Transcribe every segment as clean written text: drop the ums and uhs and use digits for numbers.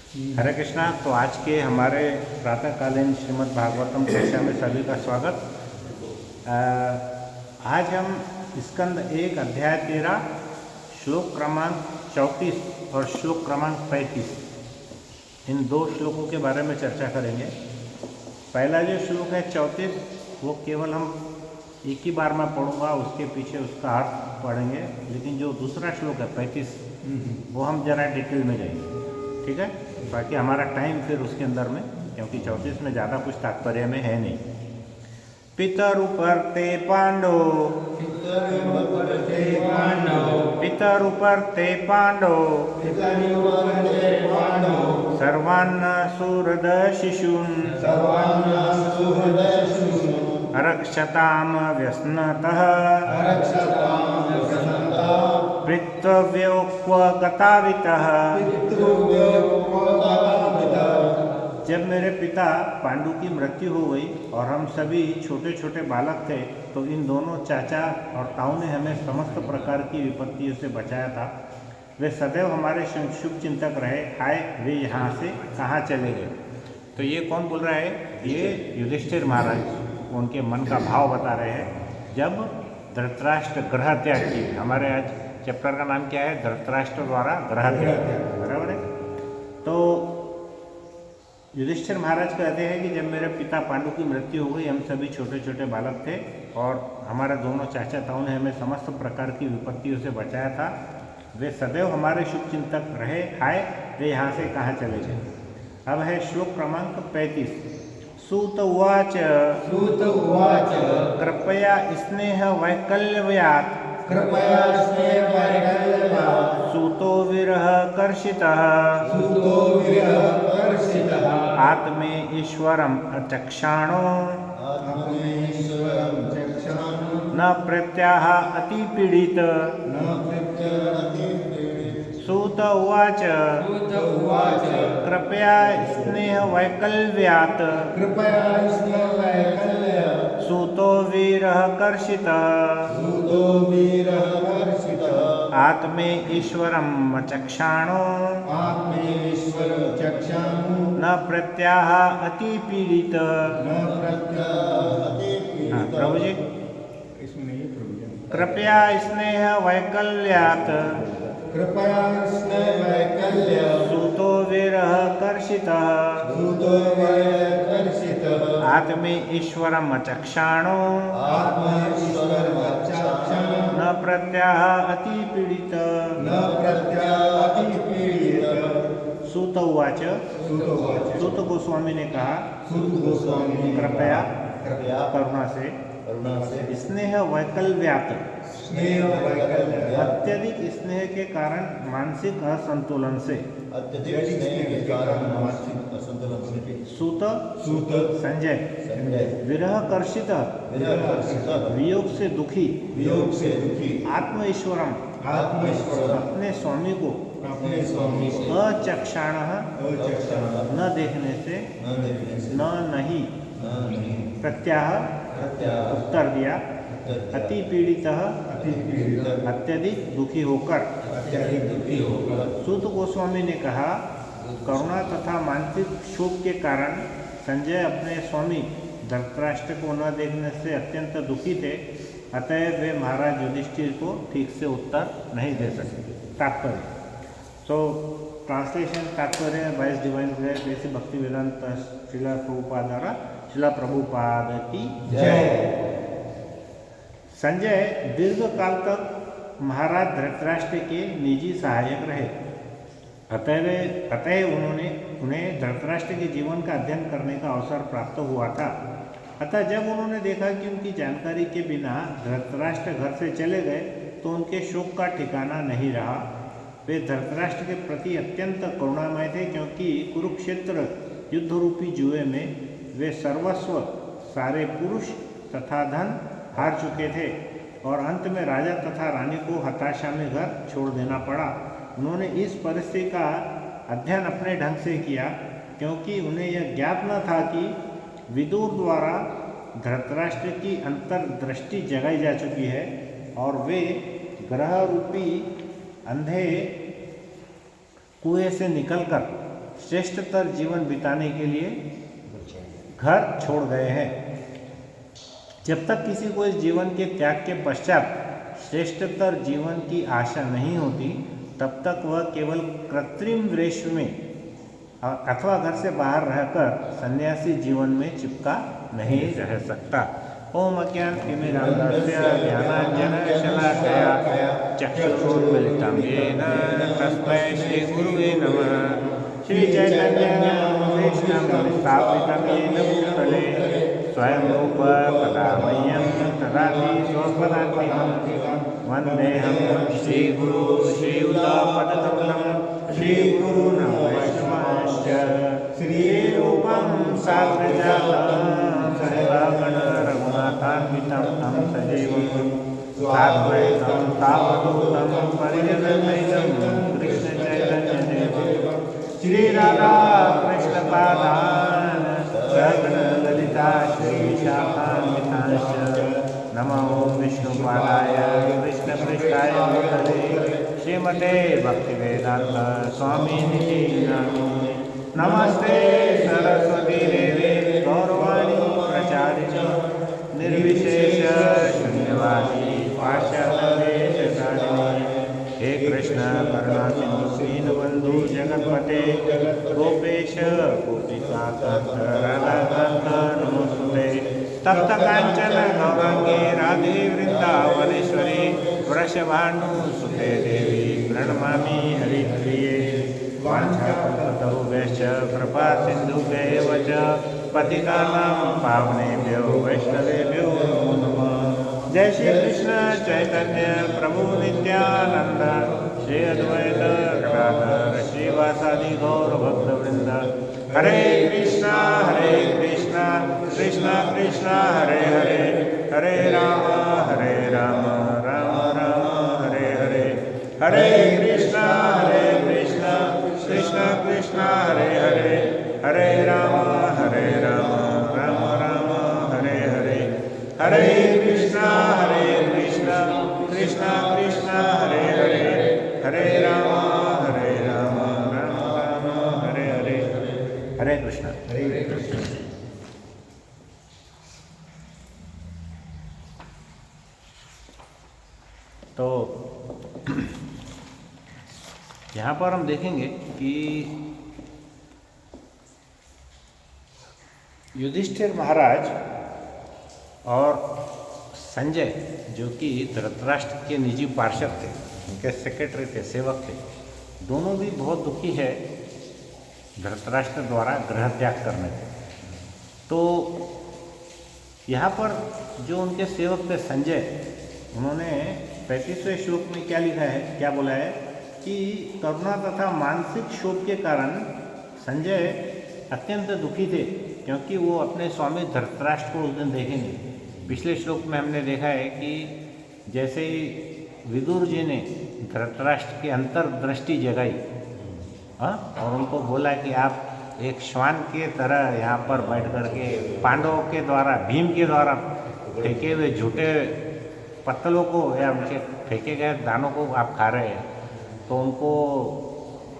हरे कृष्णा। तो आज के हमारे प्रातःकालीन श्रीमद् भागवतम कक्षा में सभी का स्वागत। आज हम स्कंद 1 अध्याय 13 श्लोक क्रमांक 34 और श्लोक क्रमांक 35 इन दो श्लोकों के बारे में चर्चा करेंगे। पहला जो श्लोक है 34 वो केवल हम एक ही बार में पढ़ूंगा, उसके पीछे उसका अर्थ पढ़ेंगे। लेकिन जो दूसरा श्लोक है 35 वो हम जरा डिटेल में जाएंगे, ठीक है। बाकी हमारा टाइम फिर उसके अंदर में, क्योंकि 34 में ज़्यादा कुछ तात्पर्य में है नहीं। पितरुपर ते पांडो पितरुपर ते पांडो सर्वान्न सुहृद शिशून् रक्षताम व्यसनतः पृथ्व्योक्व गतावितः। जब मेरे पिता पांडु की मृत्यु हो गई और हम सभी छोटे छोटे बालक थे, तो इन दोनों चाचा और ताऊ ने हमें समस्त प्रकार की विपत्तियों से बचाया था। वे सदैव हमारे शुभ चिंतक रहे। हाय, वे यहाँ से कहाँ चले गए? तो ये कौन बोल रहा है? ये युधिष्ठिर महाराज उनके मन का भाव बता रहे हैं। जब धृतराष्ट्र ग्रह त्याग किए, हमारे आज चैप्टर का नाम क्या है? धृतराष्ट्र द्वारा ग्रह त्याग, बराबर है। तो युधिष्ठिर महाराज कहते हैं कि जब मेरे पिता पांडु की मृत्यु हो गई, हम सभी छोटे छोटे बालक थे और हमारे दोनों चाचा ताऊ ने हमें समस्त प्रकार की विपत्तियों से बचाया था। वे सदैव हमारे शुभ चिंतक रहे। हाय, वे यहाँ से कहाँ चले गए? अब है श्लोक क्रमांक 35। सूत उवाच कृपया स्नेह वैकल्यव्यात् सूतो विरह कर्षितः आत्मे ईश्वरम अचक्षाणो न प्रत्याह अतिपीडित। सूत उवाच कृपया स्नेह वैकल्यव्यात् सूतो वीरः कर्षितः आत्मे ईश्वरम चक्षाणो न प्रत्याह अतिपीडित। प्रभु जी, कृपया स्नेह वैकल्यात् सूतो विरह कर्षितः आत्मे ईश्वरम चक्षाणो न प्रत्याह अतिपीडित। सूत उवाच, सूत गोस्वामी ने कहा, कृपया करुणा से स्नेह वैकल्यव्यात् अत्यधिक स्नेह के कारण मानसिक असंतुलन से सूत संजय विरह कर्षित वियोग से दुखी आत्म ईश्वरम अपने स्वामी को अचक्षाण न देखने से नहीं प्रत्याह उत्तर दिया अति पीड़ित अत्यधिक दुखी होकर। सूत गोस्वामी ने कहा, करुणा तथा मानसिक शोक के कारण संजय अपने स्वामी धृतराष्ट्र को न देखने से अत्यंत दुखी थे। अतएव वे महाराज युधिष्ठिर को ठीक से उत्तर नहीं दे सके। तात्पर्य, तो ट्रांसलेशन तात्पर्य बाइस डिवाइन ग्रेस जैसे भक्ति वेदांत श्रीला प्रभुपाद द्वारा श्रीला प्रभुपाद की जय। संजय दीर्घ काल तक महाराज धृतराष्ट्र के निजी सहायक रहे। अतः उन्हें धृतराष्ट्र के जीवन का अध्ययन करने का अवसर प्राप्त हुआ था। अतः जब उन्होंने देखा कि उनकी जानकारी के बिना धृतराष्ट्र घर से चले गए, तो उनके शोक का ठिकाना नहीं रहा। वे धृतराष्ट्र के प्रति अत्यंत करुणामय थे, क्योंकि कुरुक्षेत्र युद्ध रूपी जुए में वे सर्वस्व सारे पुरुष तथा धन हार चुके थे और अंत में राजा तथा रानी को हताशा में घर छोड़ देना पड़ा। उन्होंने इस परिस्थिति का अध्ययन अपने ढंग से किया, क्योंकि उन्हें यह ज्ञात न था कि विदुर द्वारा धृतराष्ट्र की अंतर्दृष्टि जगाई जा चुकी है और वे ग्रह रूपी अंधे कुएं से निकलकर श्रेष्ठतर जीवन बिताने के लिए घर छोड़ गए हैं। जब तक किसी को इस जीवन के त्याग के पश्चात श्रेष्ठतर जीवन की आशा नहीं होती, तब तक वह केवल कृत्रिम वेश में अथवा घर से बाहर रहकर सन्यासी जीवन में चिपका नहीं रह सकता। ओम अज्ञानतिमिरान्धस्य ज्ञानाञ्जनशलाकया चक्षुरुन्मीलितं येन तस्मै श्रीगुरुवे नमः। श्रीचैतन्यमनोभीष्टं स्थापितं येन भूतले स्वयं रूप कदा मह्यं ददाति स्वपदान्तिकं। वन्देऽहं श्रीगुरु श्रीयुतपदकमलं श्रीगुरून् वैष्णवांश्च श्रीरूपं साग्रजातं सहगण रघुनाथान्वितं तं सजीवं साद्वैतं तावदूतं परिजनसहितं कृष्णचैतन्यदेवं श्रीराधा कृष्णपादान् सहगणललिता श्रीविशाखान्वितांश्च नमो विष्णुपादाय कृष्णपृष्ठाय भूतले श्रीमते भक्तिवेदान्त स्वामिनिधि नामिने। नमस्ते सरस्वती देवे गौरवाणी प्रचारिणे निर्विशेष शून्यवादी पाश्चात्यदेशधारिणे। हे कृष्ण करुणा सिंधु दीनबंधु जगत्पते गोपेश गोपिकाकांत राधाकांत नमोस्तुते। तप्त कांचन गौरांगे राधे वृंदावनेश्वरी वृषभानुसुते देवी प्रणमामि हरिप्रिये। वाञ्छाकल्पतरुभ्यश्च कृपा सिन्धुभ्यैव च पतितानां पावनेभ्यो वैष्णवेभ्यो नमो नमः। जय श्री कृष्ण चैतन्य प्रभु नित्यानंद श्री अद्वैत गदाधर श्रीवासादि गौर भक्तवृंद। हरे कृष्णा कृष्णा कृष्णा हरे हरे, हरे राम राम राम हरे हरे। हरे कृष्णा कृष्णा कृष्णा हरे हरे, हरे राम राम राम हरे हरे। हरे कृष्णा कृष्णा कृष्णा हरे हरे, हरे राम राम राम हरे हरे। हरे कृष्णा। तो यहाँ पर हम देखेंगे कि युधिष्ठिर महाराज और संजय जो कि धृतराष्ट्र के निजी पार्षद थे, उनके सेक्रेटरी थे, सेवक थे, दोनों भी बहुत दुखी है धृतराष्ट्र द्वारा गृह त्याग करने से। तो यहाँ पर जो उनके सेवक थे संजय, उन्होंने 35वें श्लोक में क्या लिखा है, क्या बोला है कि करुणा तथा मानसिक शोक के कारण संजय अत्यंत दुखी थे, क्योंकि वो अपने स्वामी धृतराष्ट्र को उस दिन देखे नहीं। पिछले श्लोक में हमने देखा है कि जैसे ही विदुर जी ने धृतराष्ट्र की अंतर्दृष्टि जगाई और उनको बोला कि आप एक श्वान के तरह यहाँ पर बैठ करके पांडवों के द्वारा, भीम के द्वारा फेंके हुए झूठे पत्तलों को या उनके फेंके गए दानों को आप खा रहे हैं, तो उनको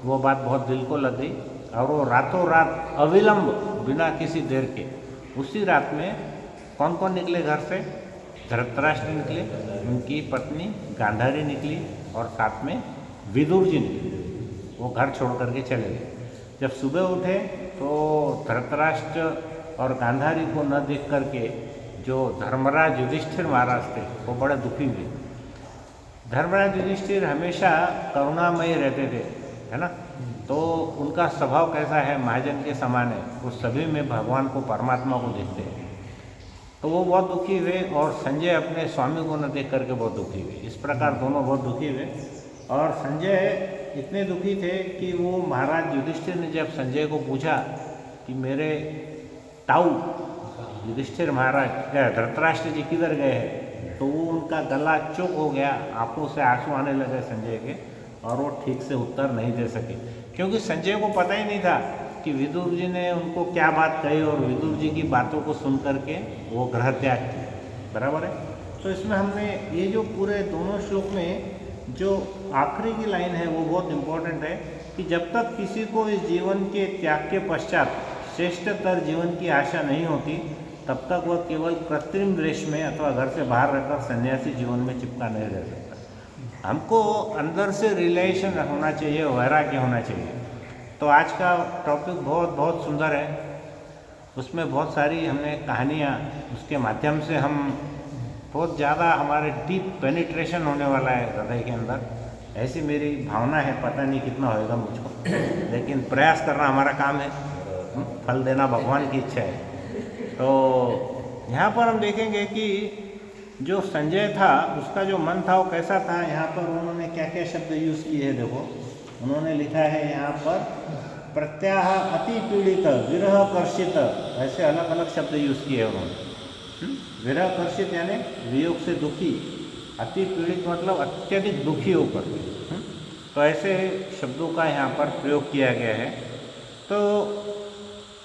वो बात बहुत दिल को लग गई और वो रातों रात अविलंब बिना किसी देर के उसी रात में कौन कौन निकले घर से? धृतराष्ट्र निकले, उनकी पत्नी गांधारी निकली और साथ में विदुर जी निकले। वो घर छोड़ करके चले गए। जब सुबह उठे तो धृतराष्ट्र और गांधारी को न देख करके जो धर्मराज युधिष्ठिर महाराज थे वो बड़े दुखी हुए। धर्मराज युधिष्ठिर हमेशा करुणामय रहते थे, है ना, तो उनका स्वभाव कैसा है, महाजन के समान है, वो सभी में भगवान को, परमात्मा को देखते हैं। तो वो बहुत दुखी हुए और संजय अपने स्वामी को न देख करके बहुत दुखी हुए। इस प्रकार दोनों बहुत दुखी हुए और संजय इतने दुखी थे कि वो महाराज युधिष्ठिर ने जब संजय को पूछा कि मेरे ताऊ युधिष्ठिर महाराज धृतराष्ट्र जी किधर गए हैं, तो वो उनका गला चुप हो गया, आंखों से आंसू आने लगे संजय के, और वो ठीक से उत्तर नहीं दे सके, क्योंकि संजय को पता ही नहीं था कि विदुर जी ने उनको क्या बात कही और विदुर जी की बातों को सुन करके वो गृह त्याग किया। बराबर है। तो इसमें हमने ये जो पूरे दोनों श्लोक में जो आखिरी की लाइन है वो बहुत इम्पोर्टेंट है। कि जब तक किसी को इस जीवन के त्याग के पश्चात श्रेष्ठतर जीवन की आशा नहीं होती, तब तक वह केवल कृत्रिम वेश में अथवा घर से बाहर रहकर सन्यासी जीवन में चिपका नहीं रह सकता। हमको अंदर से रियलाइजेशन होना चाहिए, वैराग्य होना चाहिए। तो आज का टॉपिक बहुत बहुत सुंदर है, उसमें बहुत सारी हमने कहानियाँ, उसके माध्यम से हम बहुत ज़्यादा हमारे डीप पेनिट्रेशन होने वाला है हृदय के अंदर, ऐसी मेरी भावना है। पता नहीं कितना होएगा मुझको, लेकिन प्रयास करना हमारा काम है, फल देना भगवान की इच्छा है। तो यहाँ पर हम देखेंगे कि जो संजय था, उसका जो मन था वो कैसा था। यहाँ पर उन्होंने क्या क्या शब्द यूज़ किए हैं, देखो उन्होंने लिखा है यहाँ पर प्रत्याह अति पीड़ित, विरह कर्षित, ऐसे अलग अलग शब्द यूज़ किए उन्होंने। विरह कर्षित यानी वियोग से दुखी, अति पीड़ित मतलब अत्यधिक दुखी होकर। तो ऐसे शब्दों का यहाँ पर प्रयोग किया गया है। तो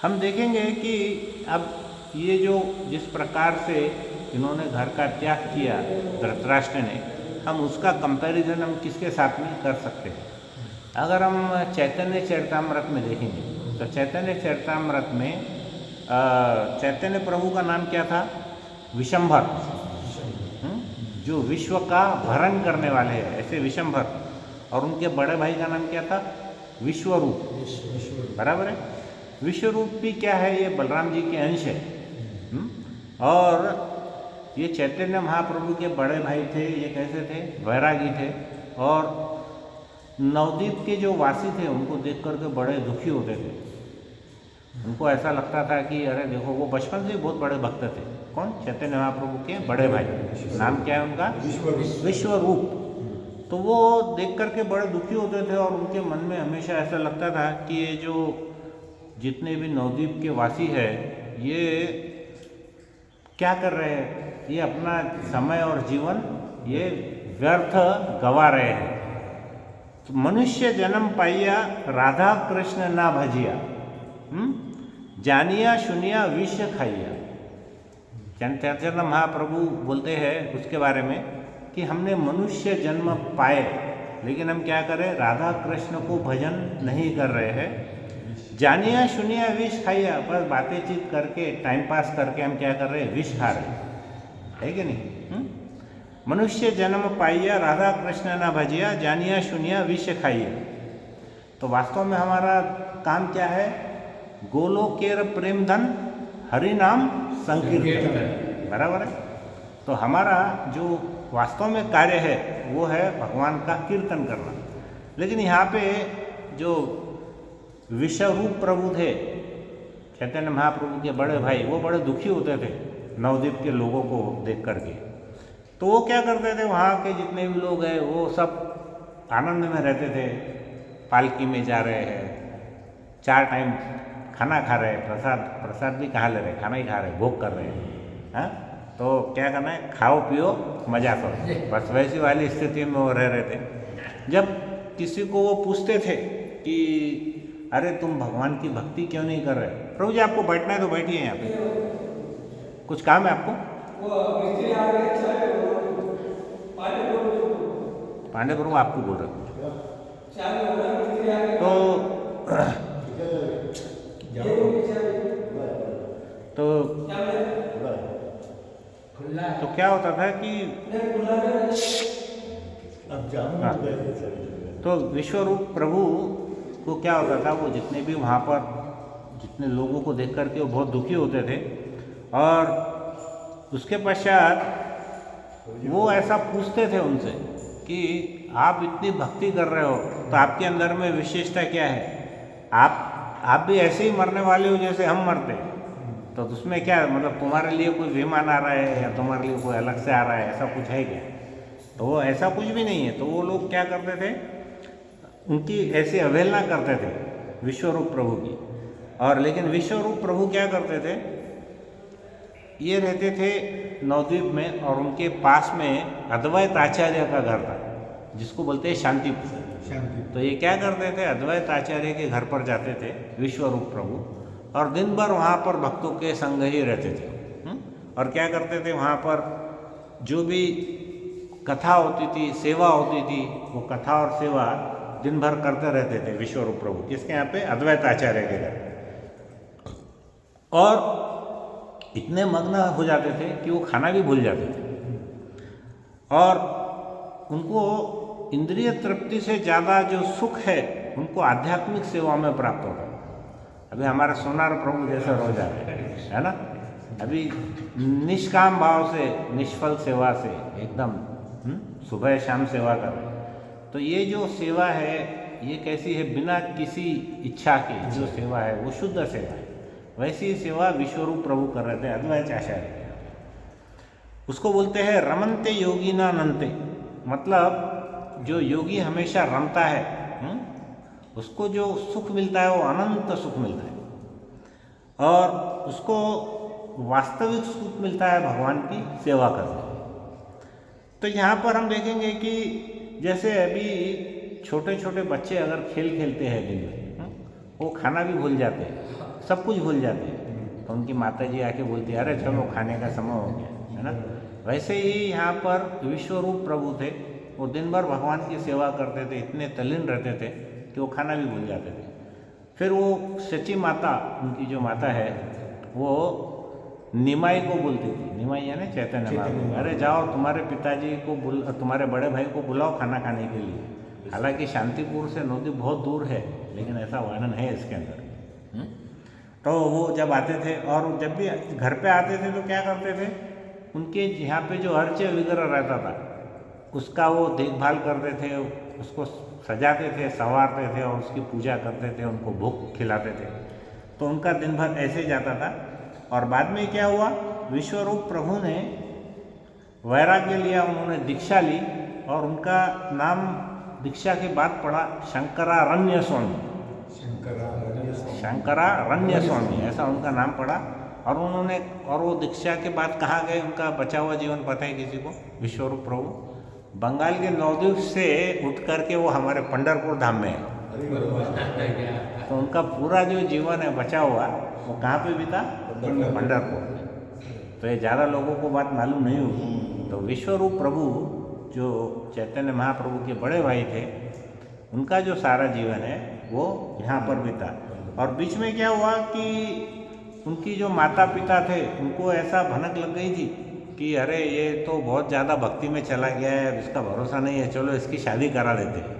हम देखेंगे कि अब ये जो जिस प्रकार से इन्होंने घर का त्याग किया धृतराष्ट्र ने, हम उसका कंपैरिजन हम किसके साथ में कर सकते हैं। अगर हम चैतन्य चरितामृत में देखेंगे तो चैतन्य चरितामृत में चैतन्य प्रभु का नाम क्या था? विशंभर, जो विश्व का भरण करने वाले हैं, ऐसे विशंभर। और उनके बड़े भाई का नाम क्या था? विश्वरूप, बराबर है। विश्वरूप भी क्या है? ये बलराम जी के अंश है। और ये चैतन्य महाप्रभु के बड़े भाई थे। ये कैसे थे? वैरागी थे। और नवद्वीप के जो वासी थे उनको देख करके बड़े दुखी होते थे। उनको ऐसा लगता था कि अरे देखो, वो बचपन से बहुत बड़े भक्त थे। कौन? चैतन्य महाप्रभु के बड़े भाई, नाम क्या है उनका? विश्वरूप। तो वो देख करके बड़े दुखी होते थे और उनके मन में हमेशा ऐसा लगता था कि ये जो जितने भी नवद्वीप के वासी है, ये क्या कर रहे हैं? ये अपना समय और जीवन ये व्यर्थ गवा रहे हैं। तो मनुष्य जन्म पाइया, राधा कृष्ण ना भजिया, जानिया सुनिया विष खाइया। चैतन्य महाप्रभु बोलते हैं उसके बारे में कि हमने मनुष्य जन्म पाए, लेकिन हम क्या करें? राधा कृष्ण को भजन नहीं कर रहे हैं। जानिया सुनिया विष खाइया, बस बातें चीत करके टाइम पास करके हम क्या कर रहे हैं? विष खा रहे हैं, है कि नहीं? मनुष्य जन्म पाइया, राधा कृष्ण ना भजिया, जानिया सुनिया विष खाइया। तो वास्तव में हमारा काम क्या है? गोलोकेर प्रेम धन हरि नाम संकीर्तन, बराबर है। तो हमारा जो वास्तव में कार्य है वो है भगवान का कीर्तन करना। लेकिन यहाँ पे जो विश्वरूप प्रभु थे, चैतन्य महाप्रभु के बड़े भाई, वो बड़े दुखी होते थे नवद्वीप के लोगों को देख करके। तो वो क्या करते थे? वहाँ के जितने भी लोग हैं वो सब आनंद में रहते थे। पालकी में जा रहे हैं, 4 टाइम खाना खा रहे हैं, प्रसाद भी कहाँ ले रहे हैं? खाना ही खा रहे हैं, भोग कर रहे हैं। हाँ, तो क्या करना है? खाओ पियो मजा करो, बस वैसी वाली स्थिति में वो रह रहे थे। जब किसी को वो पूछते थे कि अरे तुम भगवान की भक्ति क्यों नहीं कर रहे? प्रभु जी आपको बैठना है तो बैठिए, यहाँ पे कुछ काम है आपको? पांडे प्रभु आपको बोल रहे तो क्या होता था कि तो विश्वरूप प्रभु को क्या होता था? वो जितने भी वहाँ पर जितने लोगों को देख करके वो बहुत दुखी होते थे। और उसके पश्चात वो ऐसा पूछते थे उनसे कि आप इतनी भक्ति कर रहे हो तो आपके अंदर में विशेषता क्या है? आप भी ऐसे ही मरने वाले हो जैसे हम मरते हैं, तो उसमें क्या मतलब तुम्हारे लिए कोई विमान आ रहा है या तुम्हारे लिए कोई अलग से आ रहा है, ऐसा कुछ है क्या? तो वो ऐसा कुछ भी नहीं है। तो वो लोग क्या करते थे? उनकी ऐसी अवहेलना करते थे विश्वरूप प्रभु की। और लेकिन विश्वरूप प्रभु क्या करते थे? ये रहते थे नवद्वीप में और उनके पास में अद्वैत आचार्य का घर था, जिसको बोलते हैं शांतिपुर। तो ये क्या करते थे? अद्वैत आचार्य के घर पर जाते थे विश्वरूप प्रभु और दिन भर वहाँ पर भक्तों के संग ही रहते थे। और क्या करते थे? वहाँ पर जो भी कथा होती थी, सेवा होती थी, वो कथा और सेवा दिन भर करते रहते थे विश्वरूप प्रभु, किसके यहाँ पे? अद्वैत आचार्य के घर। और इतने मग्न हो जाते थे कि वो खाना भी भूल जाते थे, और उनको इंद्रिय तृप्ति से ज़्यादा जो सुख है उनको आध्यात्मिक सेवा में प्राप्त होता है। अभी हमारे सोनार प्रभु जैसे रोजा है ना, अभी निष्काम भाव से, निष्फल सेवा से एकदम सुबह शाम सेवा कर रहे। तो ये जो सेवा है ये कैसी है? बिना किसी इच्छा के जो सेवा है वो शुद्ध सेवा है। वैसी ही सेवा विश्वरूप प्रभु कर रहे थे अद्वैत आचार्य। उसको बोलते हैं रमनते योगी ना नंते, मतलब जो योगी हमेशा रमता है, उसको जो सुख मिलता है वो अनंत सुख मिलता है, और उसको वास्तविक सुख मिलता है भगवान की सेवा करने। तो यहाँ पर हम देखेंगे कि जैसे अभी छोटे छोटे बच्चे अगर खेल खेलते हैं दिन में, वो खाना भी भूल जाते हैं, सब कुछ भूल जाते हैं, तो उनकी माता जी आके बोलती है अरे चलो खाने का समय हो गया, है ना। वैसे ही यहाँ पर विश्वरूप प्रभु थे, वो दिन भर भगवान की सेवा करते थे, इतने तल्लीन रहते थे कि वो खाना भी भूल जाते थे। फिर वो सची माता, उनकी जो माता है वो निमाई को बोलती थी, निमाई है ना चैतन्य महाप्रभु, अरे जाओ तुम्हारे पिताजी को तुम्हारे बड़े भाई को बुलाओ खाना खाने के लिए। हालांकि शांतिपुर से नदी बहुत दूर है, लेकिन ऐसा वर्णन है इसके अंदर। तो वो जब आते थे, और जब भी घर पे आते थे तो क्या करते थे, उनके यहाँ पे जो अर्च वगैरह रहता था उसका वो देखभाल करते थे, उसको सजाते थे, संवारते थे और उसकी पूजा करते थे, उनको भोग खिलाते थे। तो उनका दिन भर ऐसे जाता था। और बाद में क्या हुआ, विश्वरूप प्रभु ने वैराग्य लिया, उन्होंने दीक्षा ली, और उनका नाम दीक्षा के बाद पड़ा शंकरारण्य स्वामी। शंकरारण्य स्वामी ऐसा उनका नाम पड़ा। और उन्होंने, और वो दीक्षा के बाद कहाँ गए, उनका बचा हुआ जीवन पता है किसी को? विश्वरूप प्रभु बंगाल के नवद्वीप से उठ करके वो हमारे पंढरपुर धाम में है। तो उनका पूरा जो जीवन है बचा हुआ वो कहाँ पे बीता? पंढरपुर। तो ये ज़्यादा लोगों को बात मालूम नहीं होगी। तो विश्वरूप प्रभु जो चैतन्य महाप्रभु के बड़े भाई थे, उनका जो सारा जीवन है वो यहाँ पर बीता। और बीच में क्या हुआ कि उनकी जो माता पिता थे उनको ऐसा भनक लग गई थी कि अरे ये तो बहुत ज़्यादा भक्ति में चला गया है, इसका भरोसा नहीं है, चलो इसकी शादी करा देते हैं।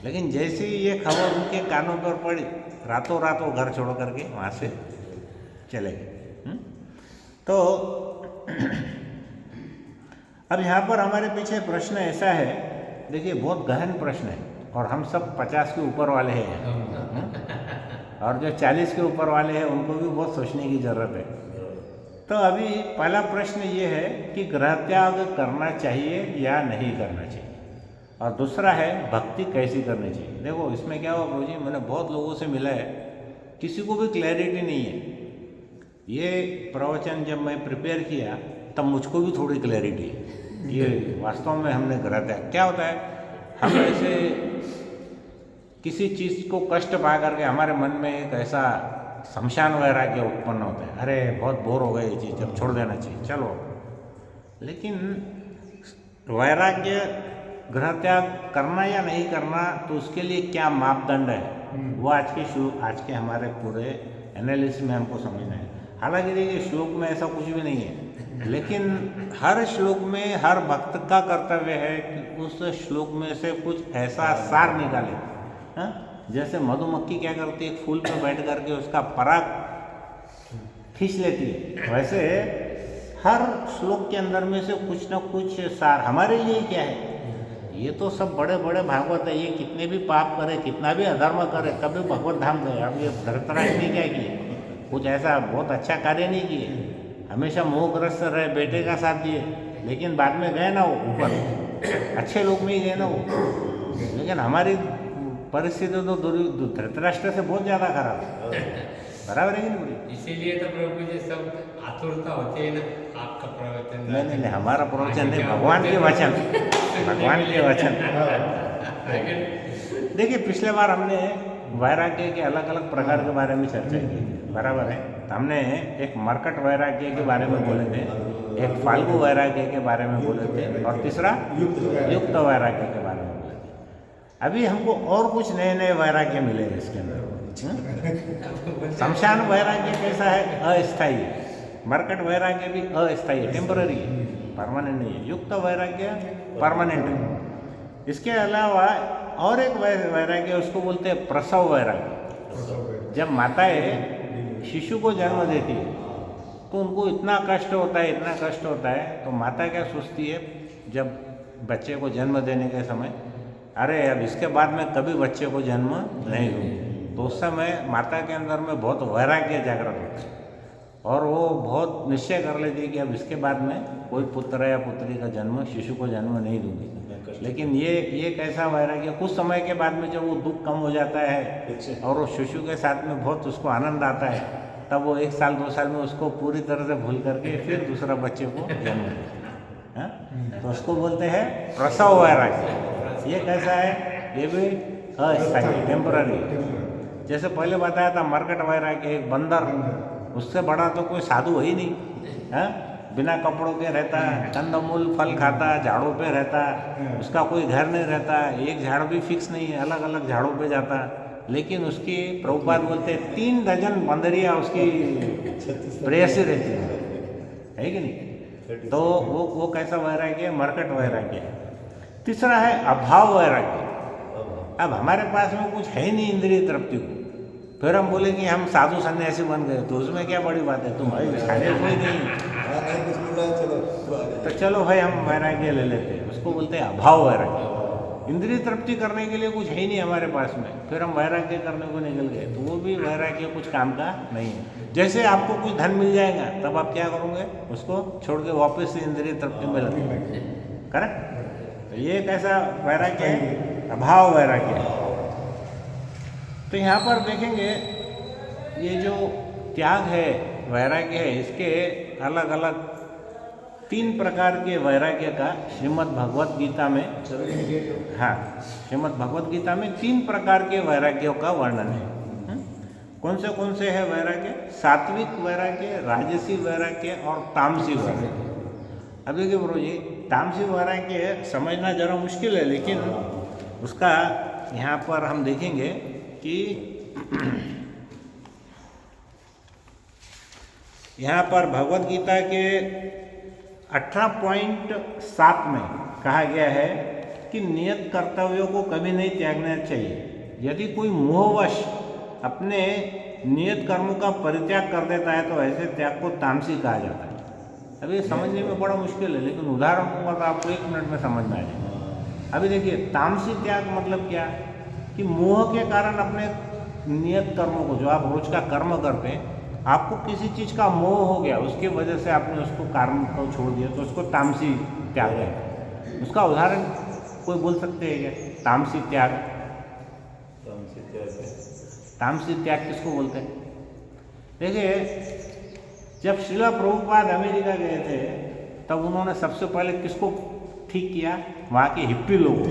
लेकिन जैसे ही ये खबर उनके कानों पर पड़ी, रातों रात वो घर छोड़ करके वहाँ से चले गए। तो अब यहाँ पर हमारे पीछे प्रश्न ऐसा है, देखिए बहुत गहन प्रश्न है, और हम सब 50 के ऊपर वाले हैं, और जो 40 के ऊपर वाले हैं उनको भी बहुत सोचने की ज़रूरत है। तो अभी पहला प्रश्न ये है कि गृह त्याग करना चाहिए या नहीं करना चाहिए, और दूसरा है भक्ति कैसी करनी चाहिए। देखो इसमें क्या हुआ प्रभु जी, मैंने बहुत लोगों से मिला है, किसी को भी क्लैरिटी नहीं है। ये प्रवचन जब मैं प्रिपेयर किया तब मुझको भी थोड़ी क्लैरिटी है, ये वास्तव में हमने गृह त्याग क्या होता है। हम ऐसे किसी चीज़ को कष्ट पा करके हमारे मन में एक ऐसा शमशान वैराग्य उत्पन्न होता है, अरे बहुत बोर हो गई ये चीज़, जब छोड़ देना चाहिए चलो। लेकिन वैराग्य गृह त्याग करना या नहीं करना, तो उसके लिए क्या मापदंड है, वो आज के हमारे पूरे एनालिसिस में हमको समझना है। हालांकि देखिए श्लोक में ऐसा कुछ भी नहीं है, लेकिन हर श्लोक में हर भक्त का कर्तव्य है कि उस श्लोक में से कुछ ऐसा सार निकाले। हाँ, जैसे मधुमक्खी क्या करती है, एक फूल पर बैठ करके उसका पराग खींच लेती है, वैसे हर श्लोक के अंदर में से कुछ न कुछ सार हमारे लिए क्या है। ये तो सब बड़े बड़े भागवत है, ये कितने भी पाप करे, कितना भी अधर्म करे, कभी भगवत धाम गए। अब ये धृतराष्ट्र ने क्या किए, कुछ ऐसा बहुत अच्छा कार्य नहीं किए, हमेशा मोहग्रस्त रहे, बेटे का साथ दिए, लेकिन बाद में गए ना वो ऊपर, अच्छे लोग में ही गए ना वो। लेकिन हमारी परिस्थिति तो धृतराष्ट्र से बहुत ज़्यादा खराब है, बराबर है कि नहीं? इसीलिए तो प्रभु जी सब आतुरता होती है ना आपका प्रवचन। नहीं, हमारा प्रवचन नहीं, भगवान के वचन, भगवान के वचन। देखिए पिछले बार हमने वैराग्य के अलग अलग प्रकार के बारे में चर्चा की, बराबर है। हमने एक मरकट वैराग्य के बारे में बोले थे, एक फाल्गु वैराग्य के बारे में बोले थे, और तीसरा युक्त वैराग्य के बारे में बोले थे। अभी हमको और कुछ नए नए वैराग्य मिले हैं इसके अंदर। शमशान वैराग्य कैसा है? अस्थायी है। मरकट वैराग्य भी अस्थायी है, टेम्पररी है, परमानेंट नहीं है। युक्त वैराग्य परमानेंट है। इसके अलावा और एक वैराग्य, उसको बोलते हैं प्रसव वैराग्य। जब माताएं शिशु को जन्म देती है तो उनको इतना कष्ट होता है, इतना कष्ट होता है, तो माता क्या सोचती है जब बच्चे को जन्म देने के समय, अरे अब इसके बाद में कभी बच्चे को जन्म नहीं दूँगी। तो उस समय माता के अंदर में बहुत वैराग्य जागृत होता है और वो बहुत निश्चय कर लेती है कि अब इसके बाद में कोई पुत्र या पुत्री का जन्म, शिशु को जन्म नहीं दूंगी। लेकिन ये कैसा वैराग्य, कुछ समय के बाद में जब वो दुख कम हो जाता है और वो शिशु के साथ में बहुत उसको आनंद आता है, तब वो 1 साल 2 साल में उसको पूरी तरह से भूल करके फिर दूसरा बच्चे को जन्म देता है। तो उसको बोलते हैं प्रसव वैराग्य। ये कैसा है? ये भी अस्थायी, टेम्पररी। जैसे पहले बताया था मरकट वैराग्य, एक बंदर, उससे बड़ा तो कोई साधु है ही नहीं, है? बिना कपड़ों के रहता, कंदमूल फल खाता, झाड़ों पे रहता, उसका कोई घर नहीं रहता, एक झाड़ भी फिक्स नहीं है, अलग अलग झाड़ों पे जाता। लेकिन उसकी प्रभुपाद बोलते 3 डजन बंदरियाँ उसकी प्रेयसी रहती है कि नहीं? तो वो कैसा वैराग्य है? मरकट वैराग्य है। तीसरा है अभाव वैराग्य। अब हमारे पास में कुछ है ही नहीं इंद्रिय तृप्ति को, फिर हम बोले कि हम साधु सन्यासी बन गए, तो उसमें क्या बड़ी बात है? तुम्हारी खाने कोई नहीं, तो चलो भाई हम वैराग्य ले लेते हैं। उसको बोलते हैं अभाव वैराग्य। इंद्रिय तृप्ति करने के लिए कुछ है ही नहीं हमारे पास में, फिर हम वैराग्य करने को निकल गए, तो वो भी वैराग्य कुछ काम का नहीं है। जैसे आपको कुछ धन मिल जाएगा तब आप क्या करोगे? उसको छोड़ के वापस से इंद्रिय तृप्ति में लगेंगे, करेक्ट? तो ये कैसा वैराग्य है? अभाव वैराग्य है। तो यहाँ पर देखेंगे ये जो त्याग है, वैराग्य है, इसके अलग अलग 3 प्रकार के वैराग्य का श्रीमद् भगवत गीता में, हाँ, श्रीमद् भगवत गीता में 3 प्रकार के वैराग्यों का वर्णन है। कौन से है वैराग्य? सात्विक वैराग्य, राजसी वैराग्य और तामसी वैराग्य। अब देखिए गुरु जी, तामसी वैराग्य समझना जरा मुश्किल है, लेकिन उसका यहाँ पर हम देखेंगे कि यहाँ पर भगवत गीता के 18.7 में कहा गया है कि नियत कर्तव्यों को कभी नहीं त्यागना चाहिए। यदि कोई मोहवश अपने नियत कर्मों का परित्याग कर देता है तो ऐसे त्याग को तामसी कहा जाता है। अब ये समझने में बड़ा मुश्किल है, लेकिन उदाहरण दूंगा तो आपको 1 मिनट में समझ में आ जाएगा। अभी देखिए, तामसी त्याग मतलब क्या? कि मोह के कारण अपने नियत कर्मों को, जो आप रोज का कर्म करते हैं, आपको किसी चीज़ का मोह हो गया, उसकी वजह से आपने उसको कर्म को छोड़ दिया, तो उसको तामसी त्याग है। उसका उदाहरण कोई बोल सकते हैं क्या? तामसी त्याग, तामसी त्याग किसको बोलते हैं? देखिए, जब श्रीला प्रभुपाद अमेरिका गए थे तब उन्होंने सबसे पहले किसको ठीक किया? वहाँ के हिप्पी लोगों,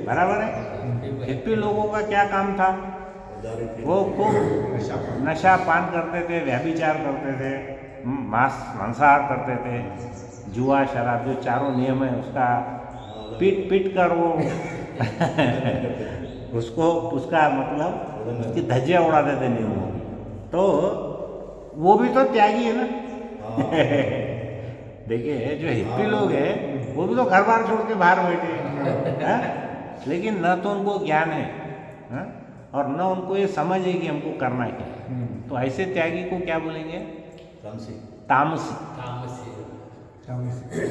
बराबर है? हिप्पी लोगों का क्या काम था? वो खूब नशा पान करते थे, व्यभिचार करते थे, मांसाहार करते थे, जुआ शराब, जो चारों नियम है उसका पीट कर वो उसको, उसका मतलब उसकी धज्जियाँ उड़ा देते नियमों। तो वो भी तो त्यागी है ना। देखिए, जो हिप्पी लोग हैं वो भी तो घर बार छोड़ के बाहर बैठे हैं, लेकिन न तो उनको ज्ञान है, हा? और न उनको ये समझ है कि हमको करना क्या है। तो ऐसे त्यागी को क्या बोलेंगे? तामसी।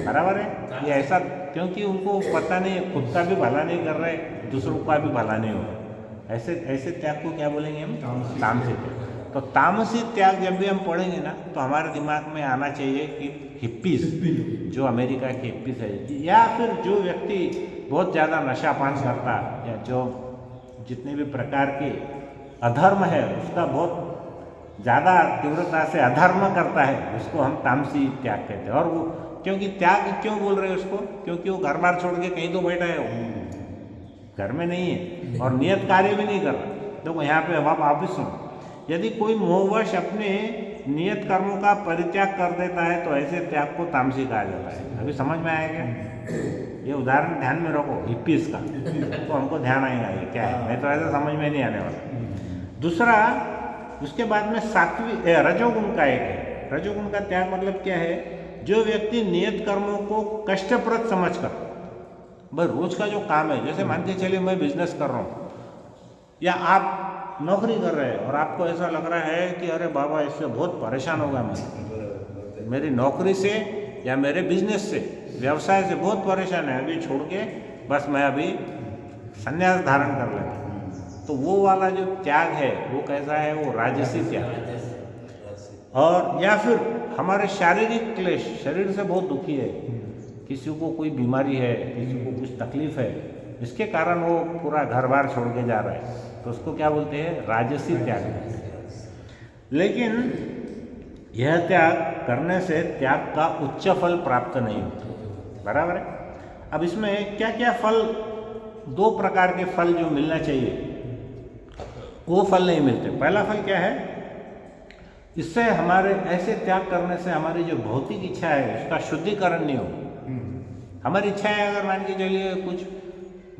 बराबर है? ये ऐसा, क्योंकि उनको पता नहीं है, खुद का भी भला नहीं कर रहे, दूसरों का भी भला नहीं हो रहा। ऐसे त्याग को क्या बोलेंगे हम? तामसी त्याग। तो तामसी त्याग जब भी हम पढ़ेंगे ना, तो हमारे दिमाग में आना चाहिए कि हिप्पीज, जो अमेरिका के हिप्पीज है, या फिर जो व्यक्ति बहुत ज़्यादा नशा पान करता, या जो जितने भी प्रकार के अधर्म है उसका बहुत ज़्यादा तीव्रता से अधर्म करता है, उसको हम तामसी त्याग कहते हैं। और वो क्योंकि त्याग क्यों बोल रहे हैं उसको? क्योंकि वो घर बार छोड़ के कहीं तो बैठा है, वो घर में नहीं है और नियत कार्य भी नहीं कर रहा। देखो यहाँ पे अब आप भी सुनो, यदि कोई मोहवश अपने नियत कर्मों का परित्याग कर देता है तो ऐसे त्याग को तामसी कहा जाता है। अभी समझ में आएगा? ये उदाहरण ध्यान में रखो हिप्पीज का, तो हमको ध्यान आएगा ये क्या है, नहीं तो ऐसा समझ में नहीं आने वाला। दूसरा, उसके बाद में रजोगुण का एक है। रजोगुण का त्याग मतलब क्या है? जो व्यक्ति नियत कर्मों को कष्टप्रद समझकर, भाई रोज का जो काम है, जैसे मान के चलिए मैं बिजनेस कर रहा हूँ या आप नौकरी कर रहे हैं और आपको ऐसा लग रहा है कि अरे बाबा इससे बहुत परेशान हो गया मैं, मेरी नौकरी से या मेरे बिजनेस से, व्यवसाय से बहुत परेशान है, अभी छोड़ के बस मैं अभी संन्यास धारण कर लेता, तो वो वाला जो त्याग है वो कैसा है? वो राजसी त्याग। और या फिर हमारे शारीरिक क्लेश, शरीर से बहुत दुखी है, किसी को कोई बीमारी है, किसी को कुछ तकलीफ है, इसके कारण वो पूरा घर बार छोड़ के जा रहा है, तो उसको क्या बोलते हैं? राजसी त्याग। लेकिन यह त्याग करने से त्याग का उच्च फल प्राप्त नहीं होता, बराबर है। अब इसमें क्या क्या फल, 2 प्रकार के फल जो मिलना चाहिए वो फल नहीं मिलते। पहला फल क्या है? इससे हमारे ऐसे त्याग करने से हमारी जो भौतिक इच्छा है उसका शुद्धिकरण नहीं होगा। हमारी इच्छाएं अगर मान के चलिए कुछ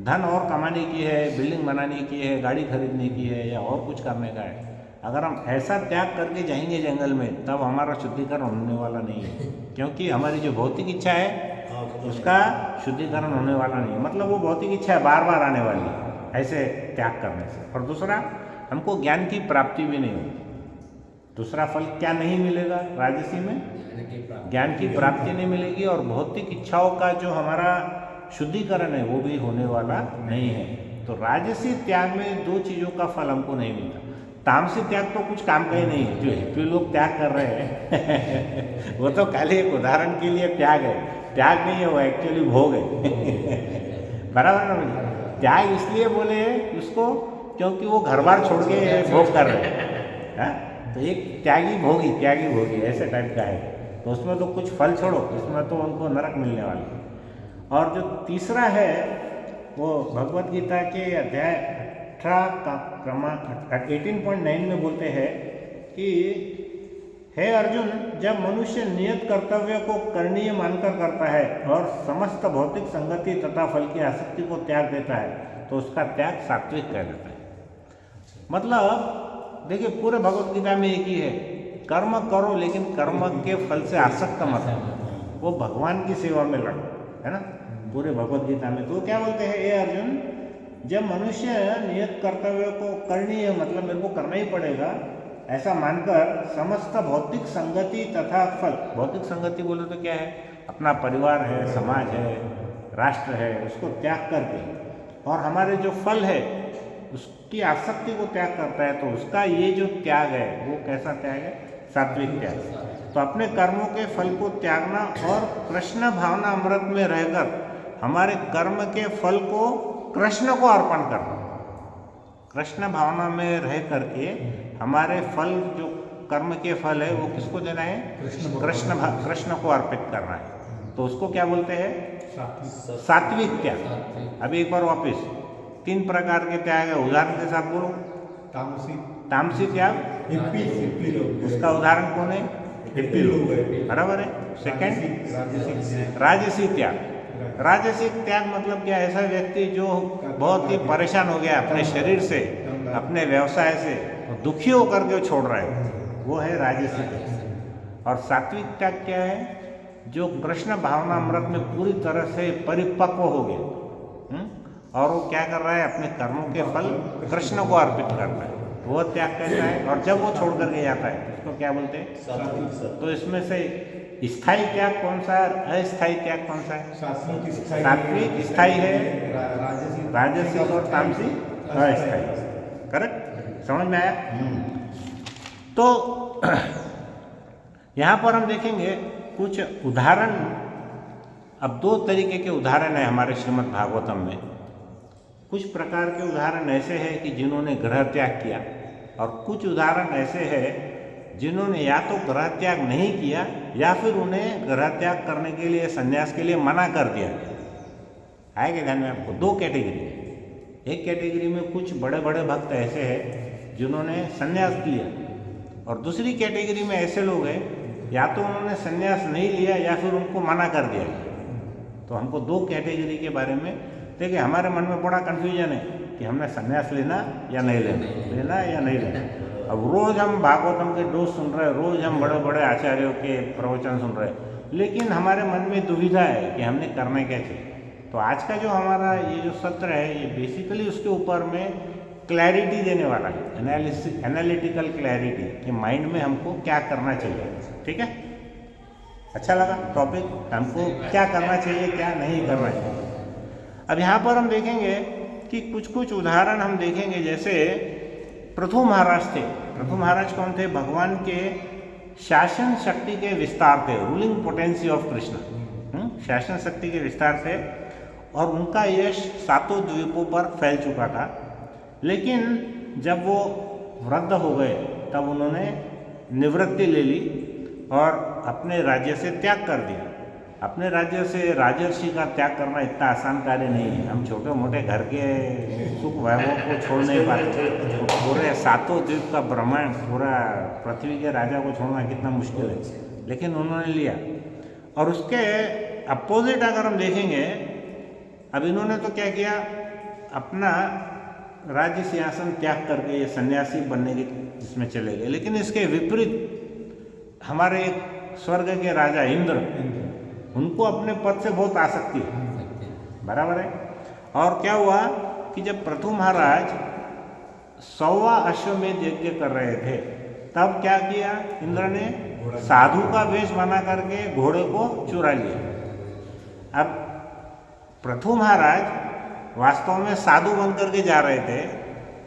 धन और कमाने की है, बिल्डिंग बनाने की है, गाड़ी खरीदने की है या और कुछ करने का है, अगर हम ऐसा त्याग करके जाएंगे जंगल में, तब हमारा शुद्धिकरण होने वाला नहीं है, क्योंकि हमारी जो भौतिक इच्छा है उसका शुद्धिकरण होने वाला नहीं है। मतलब वो भौतिक इच्छा बार बार आने वाली है ऐसे त्याग करने से। और दूसरा, हमको ज्ञान की प्राप्ति भी नहीं होगी। दूसरा फल क्या नहीं मिलेगा राजसी में? ज्ञान की प्राप्ति नहीं मिलेगी, और भौतिक इच्छाओं का जो हमारा शुद्धिकरण है वो भी होने वाला नहीं है। तो राजसी त्याग में 2 चीज़ों का फल हमको नहीं मिलता। तामसी त्याग तो कुछ काम का ही नहीं है, जो हिप्पी लोग त्याग कर रहे हैं वो तो खाली एक उदाहरण के लिए त्याग है, त्याग नहीं है, वो एक्चुअली भोग है बराबर ना मुझे? त्याग इसलिए बोले उसको क्योंकि वो घर बार छोड़ के भोग कर रहे हैं, तो एक त्यागी भोगी ऐसे टाइप का है, तो उसमें तो कुछ फल छोड़ो, इसमें तो उनको नरक मिलने वाला है। और जो तीसरा है वो भगवत गीता के अध्याय 18 का क्रमांक 18.9 में बोलते हैं कि हे अर्जुन, जब मनुष्य नियत कर्तव्य को करणीय मानकर करता है और समस्त भौतिक संगति तथा फल की आसक्ति को त्याग देता है, तो उसका त्याग सात्विक कह देता है। मतलब देखिए, पूरे भगवत गीता में एक ही है, कर्म करो लेकिन कर्म के फल से आसक्त मत हो, वो भगवान की सेवा में लगो, है ना, पूरे भगवत गीता में। तो क्या बोलते हैं, हे अर्जुन, जब मनुष्य नियत कर्तव्य को करणीय, मतलब मेरे को करना ही पड़ेगा ऐसा मानकर समस्त भौतिक संगति तथा फल, भौतिक संगति बोले तो क्या है? अपना परिवार है, समाज है, राष्ट्र है, उसको त्याग करके, और हमारे जो फल है उसकी आसक्ति को त्याग करता है, तो उसका ये जो त्याग है वो कैसा त्याग है? सात्विक त्याग। तो अपने कर्मों के फल को त्यागना और कृष्ण भावना अमृत में रहकर हमारे कर्म के फल को कृष्ण को अर्पण करना, कृष्ण भावना में रह करके हमारे फल, जो कर्म के फल है वो किसको देना है? कृष्ण को अर्पित करना है। तो उसको क्या बोलते हैं? सात्विक त्याग। अभी एक बार वापस, 3 प्रकार के त्याग है, उदाहरण के साथ बोलो। तामसी त्याग, उसका उदाहरण कौन है? हिप्पी लोग, बराबर है। सेकंड, राजसी त्याग। राजसिक त्याग मतलब क्या? ऐसा व्यक्ति जो बहुत ही परेशान हो गया अपने शरीर से, अपने व्यवसाय से, दुखी होकर के छोड़ रहा है, वो है राजसिक त्याग। और सात्विक त्याग क्या है? जो कृष्ण भावना अमृत में पूरी तरह से परिपक्व हो गया, और वो क्या कर रहा है? अपने कर्मों के फल कृष्ण को अर्पित कर रहा है, वो त्याग कैसा है? और जब वो छोड़ करके जाता है उसको क्या बोलते हैं? तो इसमें से स्थायी त्याग कौन सा है, अस्थायी त्याग कौन सा है? सात्विक स्थायी है, राजसिक और तामसी अस्थायी। करेक्ट, समझ में आया? तो यहाँ पर हम देखेंगे कुछ उदाहरण। अब 2 तरीके के उदाहरण है हमारे श्रीमद् भागवतम में। कुछ प्रकार के उदाहरण ऐसे हैं कि जिन्होंने ग्रह त्याग किया, और कुछ उदाहरण ऐसे हैं जिन्होंने या तो ग्रह त्याग नहीं किया या फिर उन्हें ग्रह त्याग करने के लिए, संन्यास के लिए मना कर दिया। आएगा ध्यान में आपको? 2 कैटेगरी। एक कैटेगरी में कुछ बड़े बड़े भक्त ऐसे हैं जिन्होंने संन्यास लिया, और दूसरी कैटेगरी में ऐसे लोग हैं या तो उन्होंने संन्यास नहीं लिया या फिर उनको मना कर दिया। तो हमको 2 कैटेगरी के बारे में देखिए, हमारे मन में बड़ा कन्फ्यूजन है कि हमने संन्यास लेना या नहीं लेना या नहीं लेना। अब रोज़ हम भागवतम के डोज सुन रहे हैं, रोज़ हम बड़े बड़े आचार्यों के प्रवचन सुन रहे हैं, लेकिन हमारे मन में दुविधा है कि हमने करना क्या चाहिए। तो आज का जो हमारा ये जो सत्र है, ये बेसिकली उसके ऊपर में क्लैरिटी देने वाला है, एनालिटिकल क्लैरिटी कि माइंड में हमको क्या करना चाहिए। ठीक है, अच्छा लगा टॉपिक, हमको क्या करना चाहिए क्या नहीं करना चाहिए। अब यहाँ पर हम देखेंगे कि कुछ उदाहरण हम देखेंगे। जैसे पृथु महाराज थे। पृथु महाराज कौन थे? भगवान के शासन शक्ति के विस्तार थे, रूलिंग पोटेंसी ऑफ कृष्ण, शासन शक्ति के विस्तार थे, और उनका यश 7 द्वीपों पर फैल चुका था। लेकिन जब वो वृद्ध हो गए तब उन्होंने निवृत्ति ले ली और अपने राज्य से त्याग कर दिया। अपने राज्य से राजर्षि का त्याग करना इतना आसान कार्य नहीं है। हम छोटे मोटे घर के सुख वैभव को छोड़ नहीं पाते, तो पूरे 7 द्वीप का ब्रह्मांड, पूरा पृथ्वी के राजा को छोड़ना कितना मुश्किल है, लेकिन उन्होंने लिया। और उसके अपोजिट अगर हम देखेंगे, अब इन्होंने तो क्या किया, अपना राज्य सिंहासन त्याग करके ये सन्यासी बनने के इसमें चले गए। लेकिन इसके विपरीत हमारे स्वर्ग के राजा इंद्र, उनको अपने पद से बहुत आसक्ति है, बराबर है। और क्या हुआ कि जब पृथु महाराज 100वां अश्वमेध यज्ञ कर रहे थे, तब क्या किया इंद्र ने? साधु का वेश बना करके घोड़े को चुरा लिया। अब पृथु महाराज वास्तव में साधु बन करके जा रहे थे,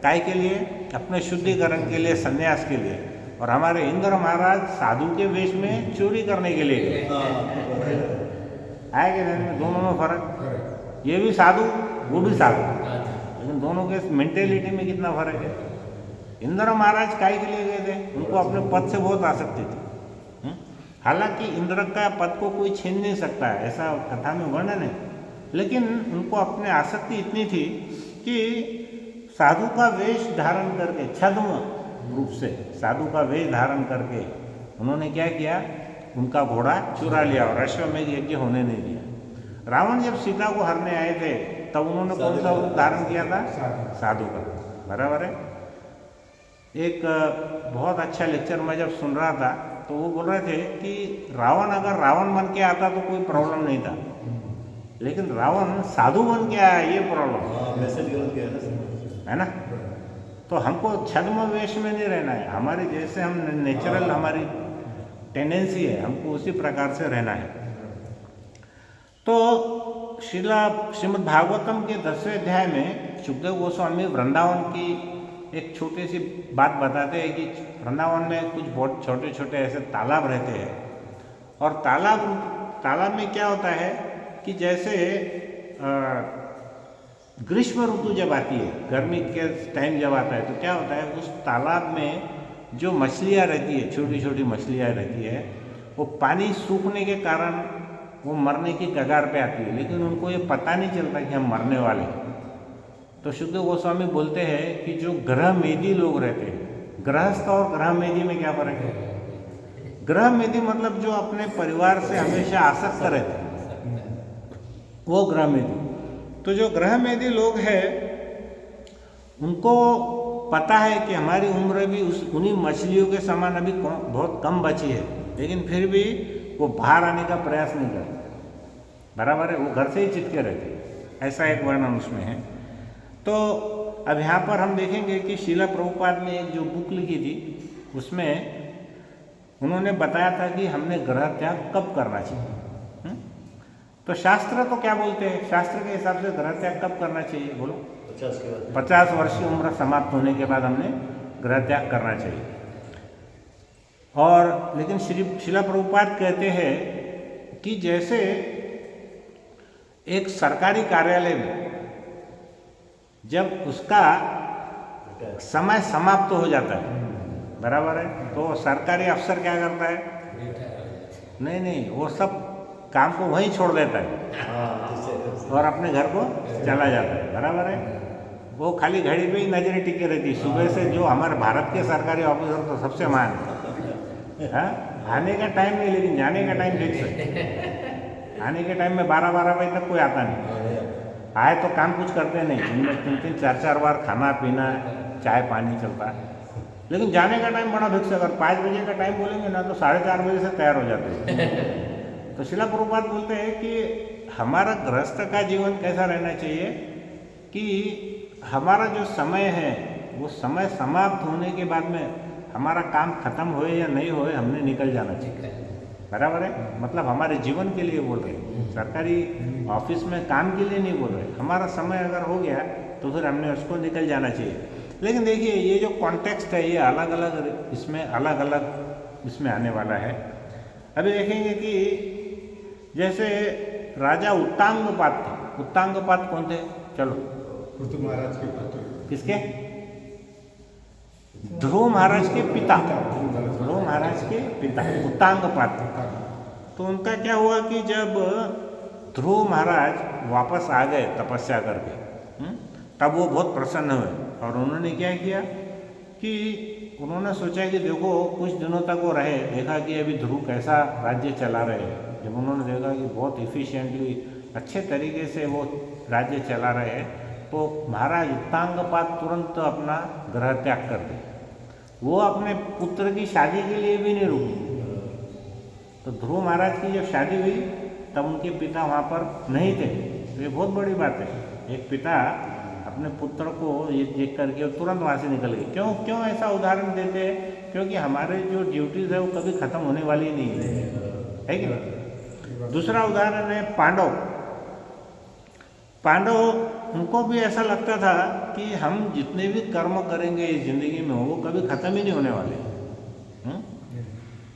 काय के लिए? अपने शुद्धिकरण के लिए, संन्यास के लिए। और हमारे इंद्र महाराज साधु के वेश में चोरी करने के लिए गए। आए कि नहीं? दोनों में फर्क। ये भी साधु, वो भी साधु, लेकिन दोनों के मेंटेलिटी में कितना फर्क है। इंद्र महाराज काय के लिए गए थे? उनको अपने पद से बहुत आसक्ति थी। हालांकि इंद्र का पद को कोई छीन नहीं सकता है, ऐसा कथा में वर्णन है, लेकिन उनको अपने आसक्ति इतनी थी कि साधु का वेश धारण करके, छद्म रूप से साधु का वेश धारण करके उन्होंने क्या किया? उनका घोड़ा चुरा लिया और अश्वमेध यज्ञ होने नहीं दिया। रावण जब सीता को हरने आए थे, तब उन्होंने कौन सा रूप धारण किया था? साधु का, बराबर है। एक बहुत अच्छा लेक्चर मैं जब सुन रहा था, तो वो बोल रहे थे कि रावण अगर रावण बन के आता तो कोई प्रॉब्लम नहीं था, लेकिन रावण साधु बन के आया, ये प्रॉब्लम है ना। तो हमको छद्म वेश में नहीं रहना है, हमारे जैसे हम नेचुरल, हमारी टेंडेंसी है, हमको उसी प्रकार से रहना है। तो श्रीमद् भागवतम के 10वें अध्याय में सुखदेव गोस्वामी वृंदावन की एक छोटी सी बात बताते हैं कि वृंदावन में कुछ बहुत छोटे छोटे ऐसे तालाब रहते हैं, और तालाब में क्या होता है कि जैसे ग्रीष्म ऋतु जब आती है, गर्मी के टाइम जब आता है, तो क्या होता है, उस तालाब में जो मछलियाँ रहती है, छोटी छोटी मछलियाँ रहती है, वो पानी सूखने के कारण वो मरने की कगार पे आती है, लेकिन उनको ये पता नहीं चलता कि हम मरने वाले हैं। तो सुखदेव गोस्वामी बोलते हैं कि जो ग्रहमेधी लोग रहते हैं, गृहस्थ और ग्रहमेधी में क्या फर्क है? ग्रहमेधी मतलब जो अपने परिवार से हमेशा आसक्त रहते हैं, वो ग्रहमेधी। तो जो ग्रहमेधी लोग हैं, उनको पता है कि हमारी उम्र भी उन्हीं मछलियों के समान अभी बहुत कम बची है, लेकिन फिर भी वो बाहर आने का प्रयास नहीं करते, बराबर है। वो घर से ही चिपके रहते, ऐसा एक वर्णन उसमें है। तो अब यहाँ पर हम देखेंगे कि श्रीला प्रभुपाद ने एक जो बुक लिखी थी, उसमें उन्होंने बताया था कि हमने ग्रह त्याग कब करना चाहिए। तो शास्त्र तो क्या बोलते हैं? शास्त्र के हिसाब से ग्रह त्याग कब करना चाहिए? बोलो। 50 वर्ष की उम्र समाप्त होने के बाद हमने ग्रह त्याग करना चाहिए। और लेकिन श्रीला प्रभुपाद कहते हैं कि जैसे एक सरकारी कार्यालय में जब उसका समय समाप्त हो जाता है, बराबर है, तो सरकारी अफसर क्या करता है? नहीं, वो सब काम को वहीं छोड़ देता है और अपने घर को चला जाता है, बराबर है। वो खाली घड़ी पे ही नजरें टिके रहती है। सुबह से जो हमारे भारत के सरकारी ऑफिसर तो सबसे महान है, आने का टाइम नहीं, लेकिन जाने का टाइम फिक्स आने के टाइम में 12-12 बजे तक कोई आता नहीं, आए तो काम कुछ करते नहीं, इनमें 3-3 4-4 बार खाना पीना चाय पानी चलता है। लेकिन जाने का टाइम बड़ा फिक्स है, अगर 5 बजे का टाइम बोलेंगे ना तो 4:30 बजे से तैयार हो जाते हैं। तो शिला प्रभुपाद बोलते हैं कि हमारा गृहस्थ का जीवन कैसा रहना चाहिए कि हमारा जो समय है वो समय समाप्त होने के बाद में हमारा काम खत्म होए या नहीं होए हमने निकल जाना चाहिए। बराबर है, मतलब हमारे जीवन के लिए बोल रहे हैं, सरकारी ऑफिस में काम के लिए नहीं बोल रहे। हमारा समय अगर हो गया तो फिर हमने उसको निकल जाना चाहिए। लेकिन देखिए ये जो कॉन्टेक्स्ट है ये अलग अलग इसमें अलग अलग इसमें आने वाला है। अभी देखेंगे कि जैसे राजा उत्तांगपाद थे। उत्तांगपाद कौन थे? चलो, पृथु महाराज के पुत्र, किसके? ध्रुव महाराज के पिता, ध्रुव महाराज के पिता उत्तांगपाद। तो उनका क्या हुआ कि जब ध्रुव महाराज वापस आ गए तपस्या करके, तब वो बहुत प्रसन्न हुए और उन्होंने क्या किया कि उन्होंने सोचा कि देखो कुछ दिनों तक वो रहे, देखा कि अभी ध्रुव कैसा राज्य चला रहे हैं। जब उन्होंने देखा कि बहुत इफिशिएंटली अच्छे तरीके से वो राज्य चला रहे हैं तो महाराज उत्तांगपाद तुरंत अपना ग्रह त्याग कर दिए। वो अपने पुत्र की शादी के लिए भी नहीं रुके। तो ध्रुव महाराज की जब शादी हुई तब उनके पिता वहाँ पर नहीं थे। तो ये बहुत बड़ी बात है, एक पिता अपने पुत्र को ये देख करके तुरंत वहाँ से निकल गए। क्यों ऐसा उदाहरण देते हैं? क्योंकि हमारे जो ड्यूटीज़ है वो कभी ख़त्म होने वाली नहीं है कि नहीं। दूसरा उदाहरण है पांडव, उनको भी ऐसा लगता था कि हम जितने भी कर्म करेंगे इस ज़िंदगी में वो कभी ख़त्म ही नहीं होने वाले।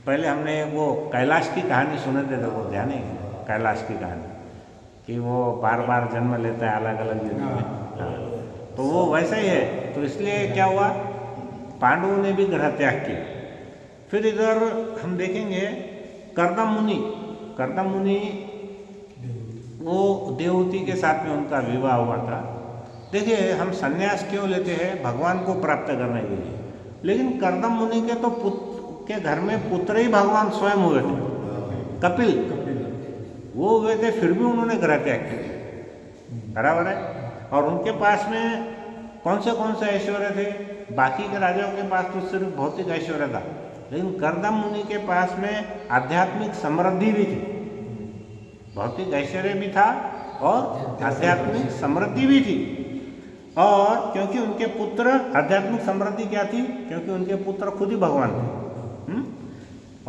पहले हमने वो कैलाश की कहानी सुने थे, तो वो ध्यान है कैलाश की कहानी कि वो बार बार जन्म लेता है अलग अलग जन्म में। तो वो वैसा ही है। तो इसलिए क्या हुआ, पांडवों ने भी ग्रह त्याग किया। फिर इधर हम देखेंगे कर्दम मुनि वो देवहूति के साथ में उनका विवाह हुआ था। देखिए हम संन्यास क्यों लेते हैं? भगवान को प्राप्त करने के लिए। लेकिन कर्दम मुनि के तो के घर में पुत्र ही भगवान स्वयं हुए थे, कपिल वो हुए थे, फिर भी उन्होंने ग्रह त्याग किया। बराबर है। और उनके पास में कौन से ऐश्वर्य थे? बाकी के राजाओं के पास तो सिर्फ भौतिक ऐश्वर्य था, लेकिन कर्दम मुनि के पास में आध्यात्मिक समृद्धि भी थी। भौतिक ऐश्वर्य भी था और आध्यात्मिक समृद्धि भी थी। और क्योंकि उनके पुत्र, आध्यात्मिक समृद्धि क्या थी? क्योंकि उनके पुत्र खुद ही भगवान थे।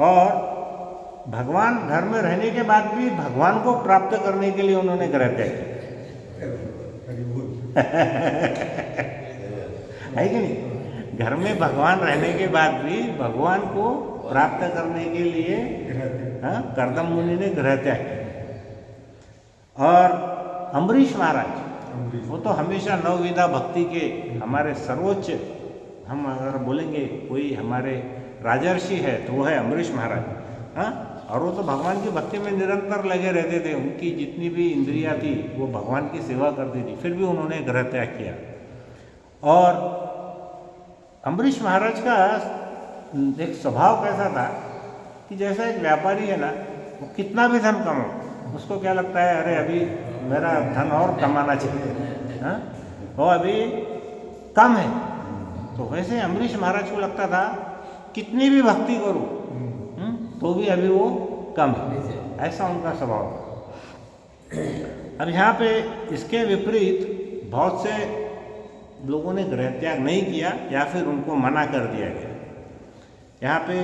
और भगवान घर में रहने के बाद भी भगवान को प्राप्त करने के लिए उन्होंने ग्रह त्याग किया। है कि नहीं? घर में भगवान रहने के बाद भी भगवान को प्राप्त करने के लिए कर्दम मुनि ने ग्रह त्याग किया। और अम्बरीश महाराज, वो तो हमेशा नवविधा भक्ति के हमारे सर्वोच्च, हम अगर बोलेंगे कोई हमारे राजर्षि है तो वो है अम्बरीश महाराज। और वो तो भगवान की भक्ति में निरंतर लगे रहते थे। उनकी जितनी भी इंद्रियां थी वो भगवान की सेवा करती थी, फिर भी उन्होंने ग्रह त्याग किया। और अम्बरीश महाराज का एक स्वभाव कैसा था कि जैसा एक व्यापारी है ना, वो कितना भी धन कमाओ उसको क्या लगता है, अरे अभी मेरा धन और कमाना चाहिए, वो अभी कम है। तो वैसे अम्बरीश महाराज को लगता था कितनी भी भक्ति करूं तो भी अभी वो कम है, ऐसा उनका स्वभाव था। अब यहाँ पे इसके विपरीत बहुत से लोगों ने गृह त्याग नहीं किया या फिर उनको मना कर दिया गया। यहाँ पे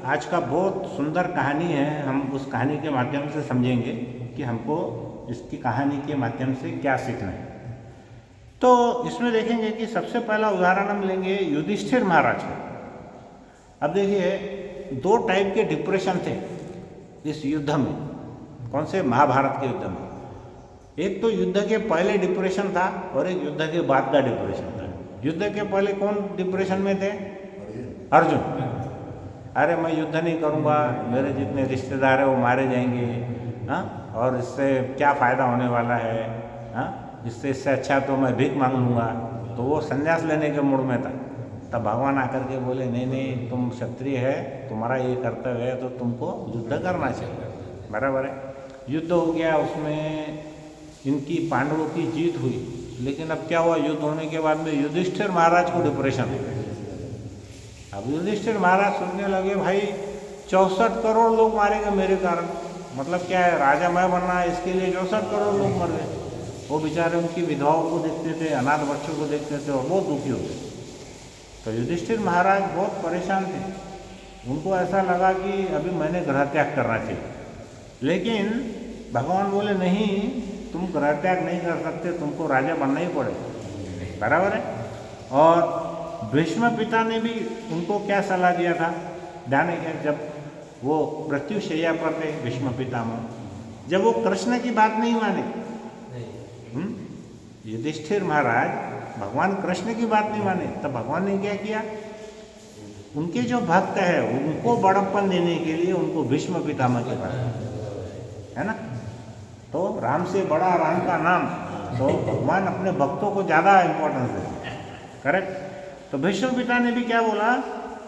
आज का बहुत सुंदर कहानी है, हम उस कहानी के माध्यम से समझेंगे कि हमको इसकी कहानी के माध्यम से क्या सीखना है। तो इसमें देखेंगे कि सबसे पहला उदाहरण हम लेंगे युधिष्ठिर महाराज का। अब देखिए 2 टाइप के डिप्रेशन थे इस युद्ध में। कौन से? महाभारत के युद्ध में। एक तो युद्ध के पहले डिप्रेशन था और एक युद्ध के बाद का डिप्रेशन था। युद्ध के पहले कौन डिप्रेशन में थे? अर्जुन। अरे मैं युद्ध नहीं करूँगा, मेरे जितने रिश्तेदार हैं वो मारे जाएंगे, और इससे क्या फ़ायदा होने वाला है, इससे अच्छा तो मैं भीख मांग लूँगा। तो वो संन्यास लेने के मूड में था। तब भगवान आकर के बोले नहीं, तुम क्षत्रिय है, तुम्हारा ये कर्तव्य है, तो तुमको युद्ध करना चाहिए। बराबर है। युद्ध हो गया, उसमें इनकी पांडवों की जीत हुई। लेकिन अब क्या हुआ, युद्ध होने के बाद में युधिष्ठिर महाराज को डिप्रेशन हो गया। अब युधिष्ठिर महाराज सोचने लगे, भाई 64 करोड़ लोग मारे गए मेरे कारण, मतलब क्या है, राजा मैं बनना है, इसके लिए 64 करोड़ लोग मर गए। वो बेचारे उनकी विधवाओं को देखते थे, अनाथ बच्चों को देखते थे और बहुत दुखी होते। तो युधिष्ठिर महाराज बहुत परेशान थे। उनको ऐसा लगा कि अभी मैंने ग्रह त्याग करना चाहिए, लेकिन भगवान बोले नहीं, तुम ग्रह त्याग नहीं कर सकते, तुमको राजा बनना ही पड़ेगा, बराबर है। और भीष्म पिता ने भी उनको क्या सलाह दिया था, ध्यान है, जब वो मृत्युशैया पर थे भीष्म पितामह, जब वो कृष्ण की बात नहीं माने, युधिष्ठिर महाराज भगवान कृष्ण की बात नहीं माने, तब भगवान ने क्या किया, उनके जो भक्त है उनको बड़प्पन देने के लिए उनको भीष्म पितामह के पास, है ना। तो राम से बड़ा राम का नाम, तो भगवान अपने भक्तों को ज़्यादा इम्पोर्टेंस देते हैं, करेक्ट। तो भीष्म पिता ने भी क्या बोला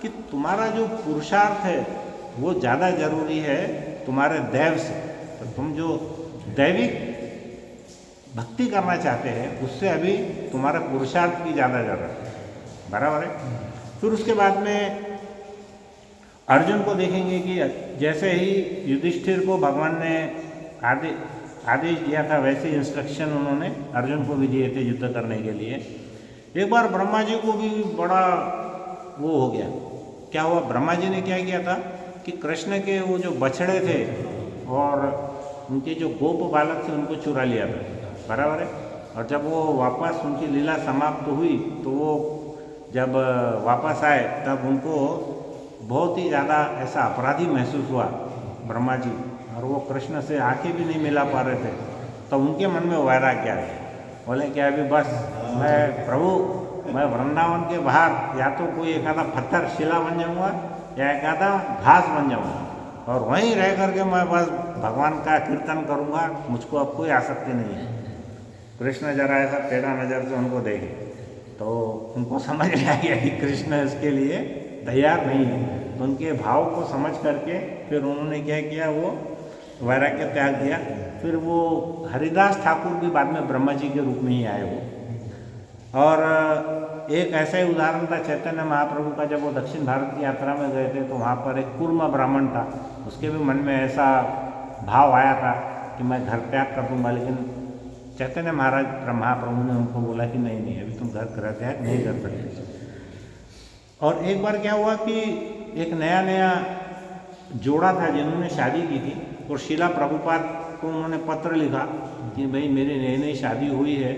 कि तुम्हारा जो पुरुषार्थ है वो ज़्यादा जरूरी है तुम्हारे दैव से, तो तुम जो दैविक भक्ति करना चाहते हैं उससे अभी तुम्हारे पुरुषार्थ की ज़्यादा जरूरत है, बराबर है। फिर उसके बाद में अर्जुन को देखेंगे कि जैसे ही युधिष्ठिर को भगवान ने आदेश दिया था, वैसे इंस्ट्रक्शन उन्होंने अर्जुन को भी दिए थे युद्ध करने के लिए। एक बार ब्रह्मा जी को भी बड़ा वो हो गया, क्या हुआ, ब्रह्मा जी ने क्या किया था कि कृष्ण के वो जो बछड़े थे और उनके जो गोप बालक थे उनको चुरा लिया था, बराबर है। और जब वो वापस उनकी लीला समाप्त हुई तो वो जब वापस आए तब उनको बहुत ही ज़्यादा ऐसा अपराधी महसूस हुआ ब्रह्मा जी, और वो कृष्ण से आंखें भी नहीं मिला पा रहे थे। तो उनके मन में वैराग्य आ गया, बोले कि अभी बस मैं प्रभु, मैं वृंदावन के बाहर या तो कोई एक आधा पत्थर शिला बन जाऊँगा या एक आधा घास बन जाऊँगा, और वहीं रह करके मैं बस भगवान का कीर्तन करूँगा, मुझको अब कोई आसक्ति नहीं है। कृष्ण जरा ऐसा टेढ़ा नज़र से उनको देखे तो उनको समझ में आ गया कि कृष्ण इसके लिए तैयार नहीं है। तो उनके भाव को समझ करके फिर उन्होंने क्या किया, वो वैराग्य त्याग दिया। फिर वो हरिदास ठाकुर भी बाद में ब्रह्मा जी के रूप में ही आए वो। और एक ऐसा ही उदाहरण था चैतन्य महाप्रभु का, जब वो दक्षिण भारत की यात्रा में गए थे तो वहाँ पर एक कुर्म ब्राह्मण था, उसके भी मन में ऐसा भाव आया था कि मैं घर त्याग कर दूँगा, लेकिन चैतन्य महाप्रभु ने उनको बोला कि नहीं नहीं, अभी तुम घर त्याग नहीं कर सकते। और एक बार क्या हुआ कि एक नया जोड़ा था जिन्होंने शादी की थी, और शिला प्रभुपाद को उन्होंने पत्र लिखा कि भाई मेरी नई शादी हुई है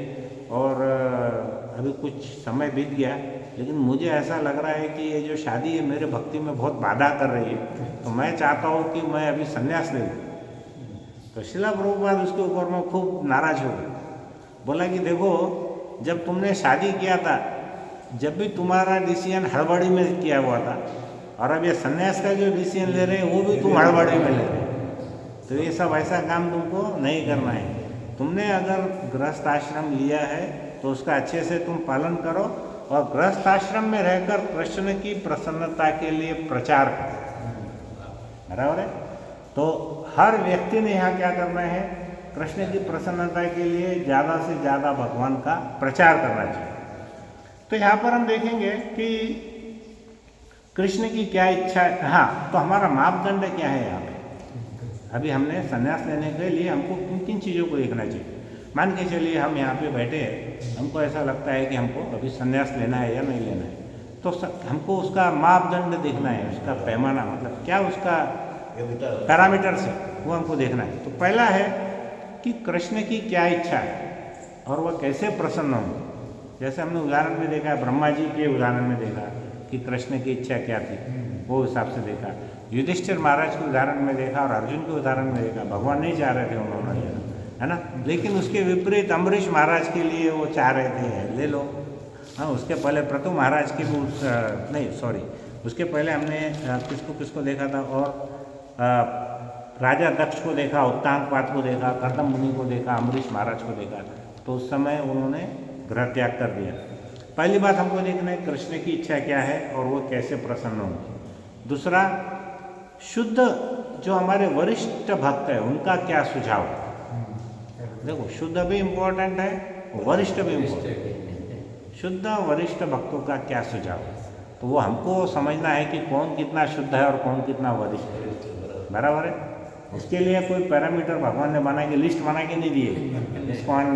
और अभी कुछ समय बीत गया, लेकिन मुझे ऐसा लग रहा है कि ये जो शादी है मेरे भक्ति में बहुत बाधा कर रही है, तो मैं चाहता हूँ कि मैं अभी संन्यास ले लूँ। तो शिला प्रभुपाद उसके ऊपर में खूब नाराज हो गए, बोला कि देखो, जब तुमने शादी किया था जब भी तुम्हारा डिसीजन हड़बड़ी में किया हुआ था, और अब ये संन्यास का जो डिसीजन ले रहे हैं वो भी तुम हड़बड़ी में ले रहे हो, तो ये सब ऐसा काम तुमको नहीं करना है। तुमने अगर गृहस्थ आश्रम लिया है तो उसका अच्छे से तुम पालन करो, और गृहस्थ आश्रम में रहकर कृष्ण की प्रसन्नता के लिए प्रचार करो, बराबर है। तो हर व्यक्ति ने यहाँ क्या करना है, कृष्ण की प्रसन्नता के लिए ज़्यादा से ज़्यादा भगवान का प्रचार करना चाहिए। तो यहाँ पर हम देखेंगे कि कृष्ण की क्या इच्छा है। हाँ, तो हमारा मापदंड क्या है यहाँ पे, अभी हमने संन्यास लेने के लिए हमको किन किन चीज़ों को देखना चाहिए। मान के चलिए हम यहाँ पे बैठे हैं, हमको ऐसा लगता है कि हमको अभी संन्यास लेना है या नहीं लेना है, तो हमको उसका मापदंड देखना है, उसका पैमाना, मतलब क्या उसका पैरामीटर्स है वो हमको देखना है। तो पहला है कि कृष्ण की क्या इच्छा है और वह कैसे प्रसन्न होंगे। जैसे हमने उदाहरण में देखा, ब्रह्मा जी के उदाहरण में देखा कि कृष्ण की इच्छा क्या थी, वो हिसाब से देखा। युधिष्ठिर महाराज के उदाहरण में देखा और अर्जुन के उदाहरण में देखा, भगवान नहीं चाह रहे थे उन्होंने लेना, है ना। लेकिन उसके विपरीत अम्बरीश महाराज के लिए वो चाह रहे थे ले लो। हाँ, उसके पहले प्रतु महाराज के भी उसके पहले हमने किसको देखा था, और राजा दक्ष को देखा, उत्तानपाद को देखा, कर्दम मुनि को देखा, अम्बरीश महाराज को देखा। तो उस समय उन्होंने गृह त्याग कर दिया। पहली बात हमको देखना है कृष्ण की इच्छा क्या है और वो कैसे प्रसन्न होंगे। दूसरा, शुद्ध जो हमारे वरिष्ठ भक्त है उनका क्या सुझाव है? देखो, शुद्ध भी इम्पोर्टेंट है, वरिष्ठ भी इम्पोर्टेंट है। शुद्ध वरिष्ठ भक्तों का क्या सुझाव है? तो वो हमको समझना है कि कौन कितना शुद्ध है और कौन कितना वरिष्ठ है। बराबर है। उसके लिए कोई पैरामीटर भगवान ने बना के लिस्ट बना के नहीं दिए, इस्कॉन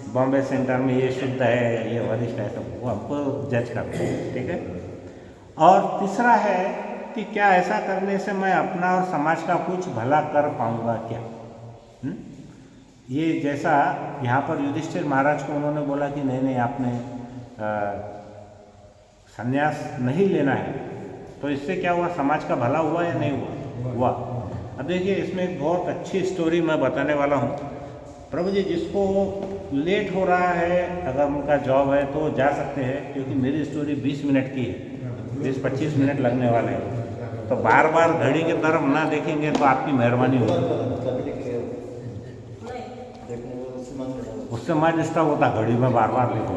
बॉम्बे सेंटर में ये शुद्ध है, ये वरिष्ठ है, तो वो हमको जज करते हैं। ठीक है। और तीसरा है कि क्या ऐसा करने से मैं अपना और समाज का कुछ भला कर पाऊंगा क्या? ये जैसा यहाँ पर युधिष्ठिर महाराज को उन्होंने बोला कि नहीं नहीं, आपने संन्यास नहीं लेना है, तो इससे क्या हुआ? समाज का भला हुआ या नहीं हुआ? हुआ। अब देखिए, इसमें एक बहुत अच्छी स्टोरी मैं बताने वाला हूँ। प्रभु जी, जिसको लेट हो रहा है, अगर उनका जॉब है तो जा सकते हैं, क्योंकि मेरी स्टोरी 20 मिनट की है, 20-25 मिनट लगने वाले हैं। तो बार बार घड़ी की तरफ ना देखेंगे तो आपकी मेहरबानी होगी। उससे मैं डिस्टर्ब होता, घड़ी में बार बार देखो।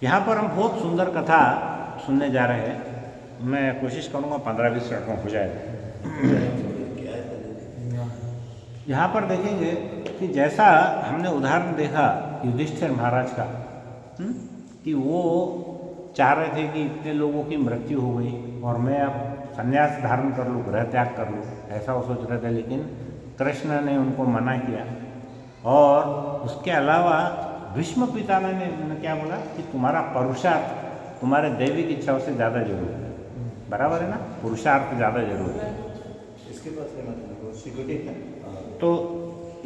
यहाँ पर हम बहुत सुंदर कथा सुनने जा रहे हैं। मैं कोशिश करूँगा 15-20 मिनट में हो जाए। यहाँ पर देखेंगे कि जैसा हमने उदाहरण देखा युधिष्ठिर महाराज का, कि वो चाह रहे थे कि इतने लोगों की मृत्यु हो गई और मैं अब संन्यास धारण कर लूँ, गृह त्याग कर लूँ, ऐसा वो सोच रहे थे। लेकिन कृष्ण ने उनको मना किया। और उसके अलावा भीष्म पितामह ने क्या बोला कि तुम्हारा पुरुषार्थ तुम्हारे दैविक इच्छाओं से ज़्यादा जरूरी है। बराबर है ना? पुरुषार्थ ज़्यादा जरूरी है। इसके पास तो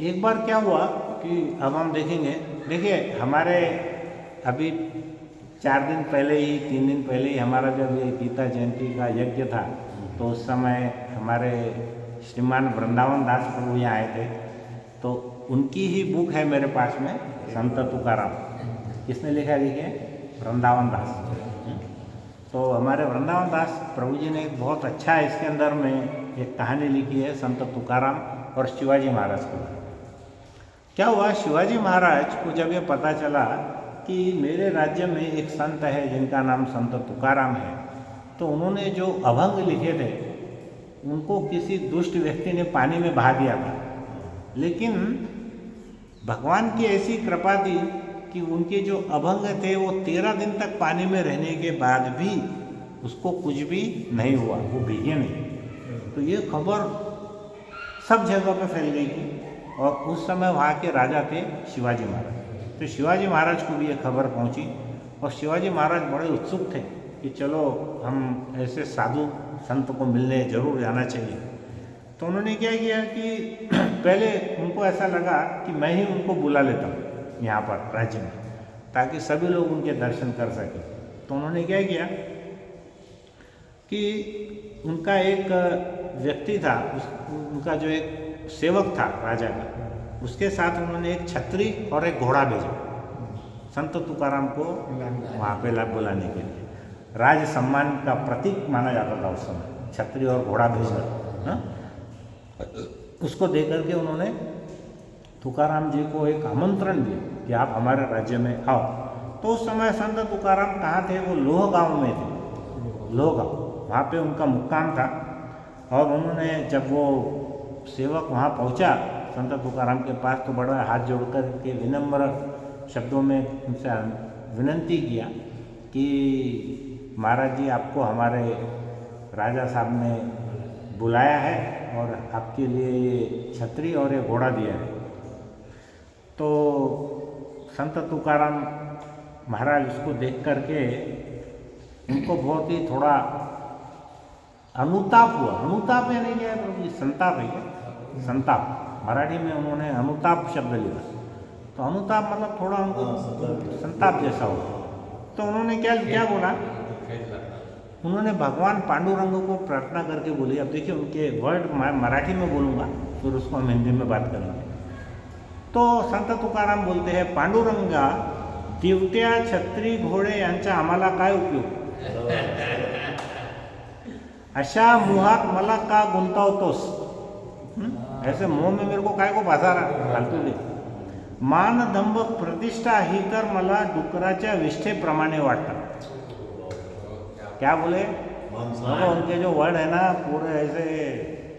एक बार क्या हुआ कि अब हम देखेंगे, देखिए हमारे अभी 4 दिन पहले ही, 3 दिन पहले ही हमारा जब ये गीता जयंती का यज्ञ था, तो उस समय हमारे श्रीमान वृंदावन दास प्रभु यहाँ आए थे। तो उनकी ही बुक है मेरे पास में, संत तुकाराम। किसने लिखा है? देखिए, वृंदावन दास। तो हमारे वृंदावन दास प्रभु जी ने एक बहुत अच्छा इसके अंदर में एक कहानी लिखी है, संत तुकाराम और शिवाजी महाराज को। क्या हुआ? शिवाजी महाराज को जब ये पता चला कि मेरे राज्य में एक संत है जिनका नाम संत तुकाराम है, तो उन्होंने जो अभंग लिखे थे उनको किसी दुष्ट व्यक्ति ने पानी में बहा दिया था। लेकिन भगवान की ऐसी कृपा थी कि उनके जो अभंग थे वो 13 दिन तक पानी में रहने के बाद भी उसको कुछ भी नहीं हुआ, वो भीगे नहीं। तो ये खबर सब जगह पे फैल गई थी। और उस समय वहाँ के राजा थे शिवाजी महाराज। तो शिवाजी महाराज को भी ये खबर पहुँची और शिवाजी महाराज बड़े उत्सुक थे कि चलो हम ऐसे साधु संत को मिलने जरूर जाना चाहिए। तो उन्होंने क्या किया कि पहले उनको ऐसा लगा कि मैं ही उनको बुला लेता हूँ यहाँ पर राज्य में, ताकि सभी लोग उनके दर्शन कर सकें। तो उन्होंने क्या किया कि उनका एक व्यक्ति था, उनका जो एक सेवक था राजा का, उसके साथ उन्होंने एक छतरी और एक घोड़ा भेजा संत तुकाराम को वहाँ पे बुलाने के लिए। राज सम्मान का प्रतीक माना जाता था उस समय, छतरी और घोड़ा भेजना। उसको देकर के उन्होंने तुकाराम जी को एक आमंत्रण दिया कि आप हमारे राज्य में आओ। तो उस समय संत तुकाराम कहाँ थे? वो लोह गांव में थे। लोह गांव, वहाँ पे उनका मुक्काम था। और उन्होंने जब वो सेवक वहाँ पहुँचा संत तुकाराम के पास, तो बड़ा हाथ जोड़कर के विनम्र शब्दों में उनसे विनंती किया कि महाराज जी, आपको हमारे राजा साहब ने बुलाया है और आपके लिए ये छतरी और ये घोड़ा दिया है। तो संत तुकाराम महाराज उसको देख करके उनको बहुत ही थोड़ा अनुताप हुआ। अनुताप यानी क्या है प्रभु जी? संताप है क्या? संताप, मराठी में उन्होंने अनुताप शब्द लिखा। तो अनुताप मतलब थोड़ा उनको संताप जैसा हुआ। तो उन्होंने क्या बोला? उन्होंने भगवान पांडुरंग को प्रार्थना करके बोली। अब देखिए उनके वर्ड मराठी में बोलूँगा, फिर उसको हम हिंदी में बात करेंगे। तो संत तुकाराम बोलते हैं, पांडुरंगा, दिवट्या छत्री घोडे यांचा आम्हाला काय उपयोग? अशा मोहात मला का गुंतवतोस? ऐसे मोह में मेरे को काय को फंसा रहा फालतू दे। मान दंभ प्रतिष्ठा ही तर मला डुकराच्या विष्ठेप्रमाणे वाटतात. क्या बोले? मान देखो उनके जो वर्ड है ना पूरे ऐसे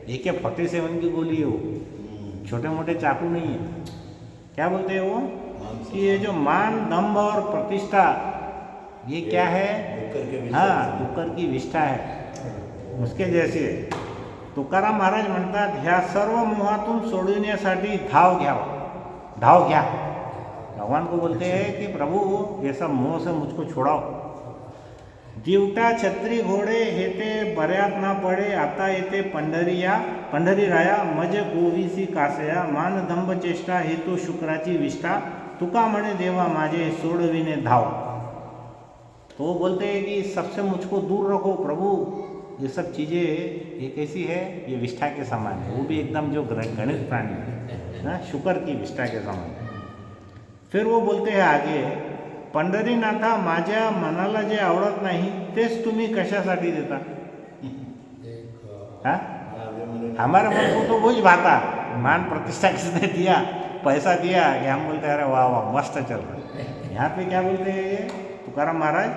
AK-47 की गोली है वो, छोटे मोटे चाकू नहीं है. क्या बोलते हैं वो कि ये जो मान दंभ और प्रतिष्ठा ये क्या है? डुक्कर के विष्ठा हाँ, डुक्कर की विष्ठा है उसके जैसे. तुकाराम महाराज म्हणतात ह्या सर्व मोहातून सोडविण्यासाठी धाव घ्यावा. धाव घ्या. भगवान को बोलते हैं कि प्रभु ये सब मोह से मुझको छुड़ाओ. दिवटा छत्री घोडे हेते बऱ्यात ना पडे आता येते पंढरीराया मज गोवीसी कासया मान दंभ चेष्टा हेतू शुक्राची विष्ठा तुका म्हणे देवा माझे सोडविने धाव. तो वो बोलते हैं कि सबसे मुझको दूर रखो प्रभु. ये सब चीज़ें ये कैसी है? ये विष्ठा के समान है. वो भी एकदम जो गणित प्राणी है ना, शुक्र की विष्ठा के समान. फिर वो बोलते हैं आगे पंढरीनाथा माझ्या मनाला जे आवडत नाही तेच तुम्ही कशासाठी देता? हाँ? हमारे मन को तो वही भाता. मान प्रतिष्ठा किसने दिया? पैसा दिया कि हम बोलते हैं अरे वाह वाह मस्त चल रहा. यहाँ पे क्या बोलते हैं ये तुकाराम महाराज?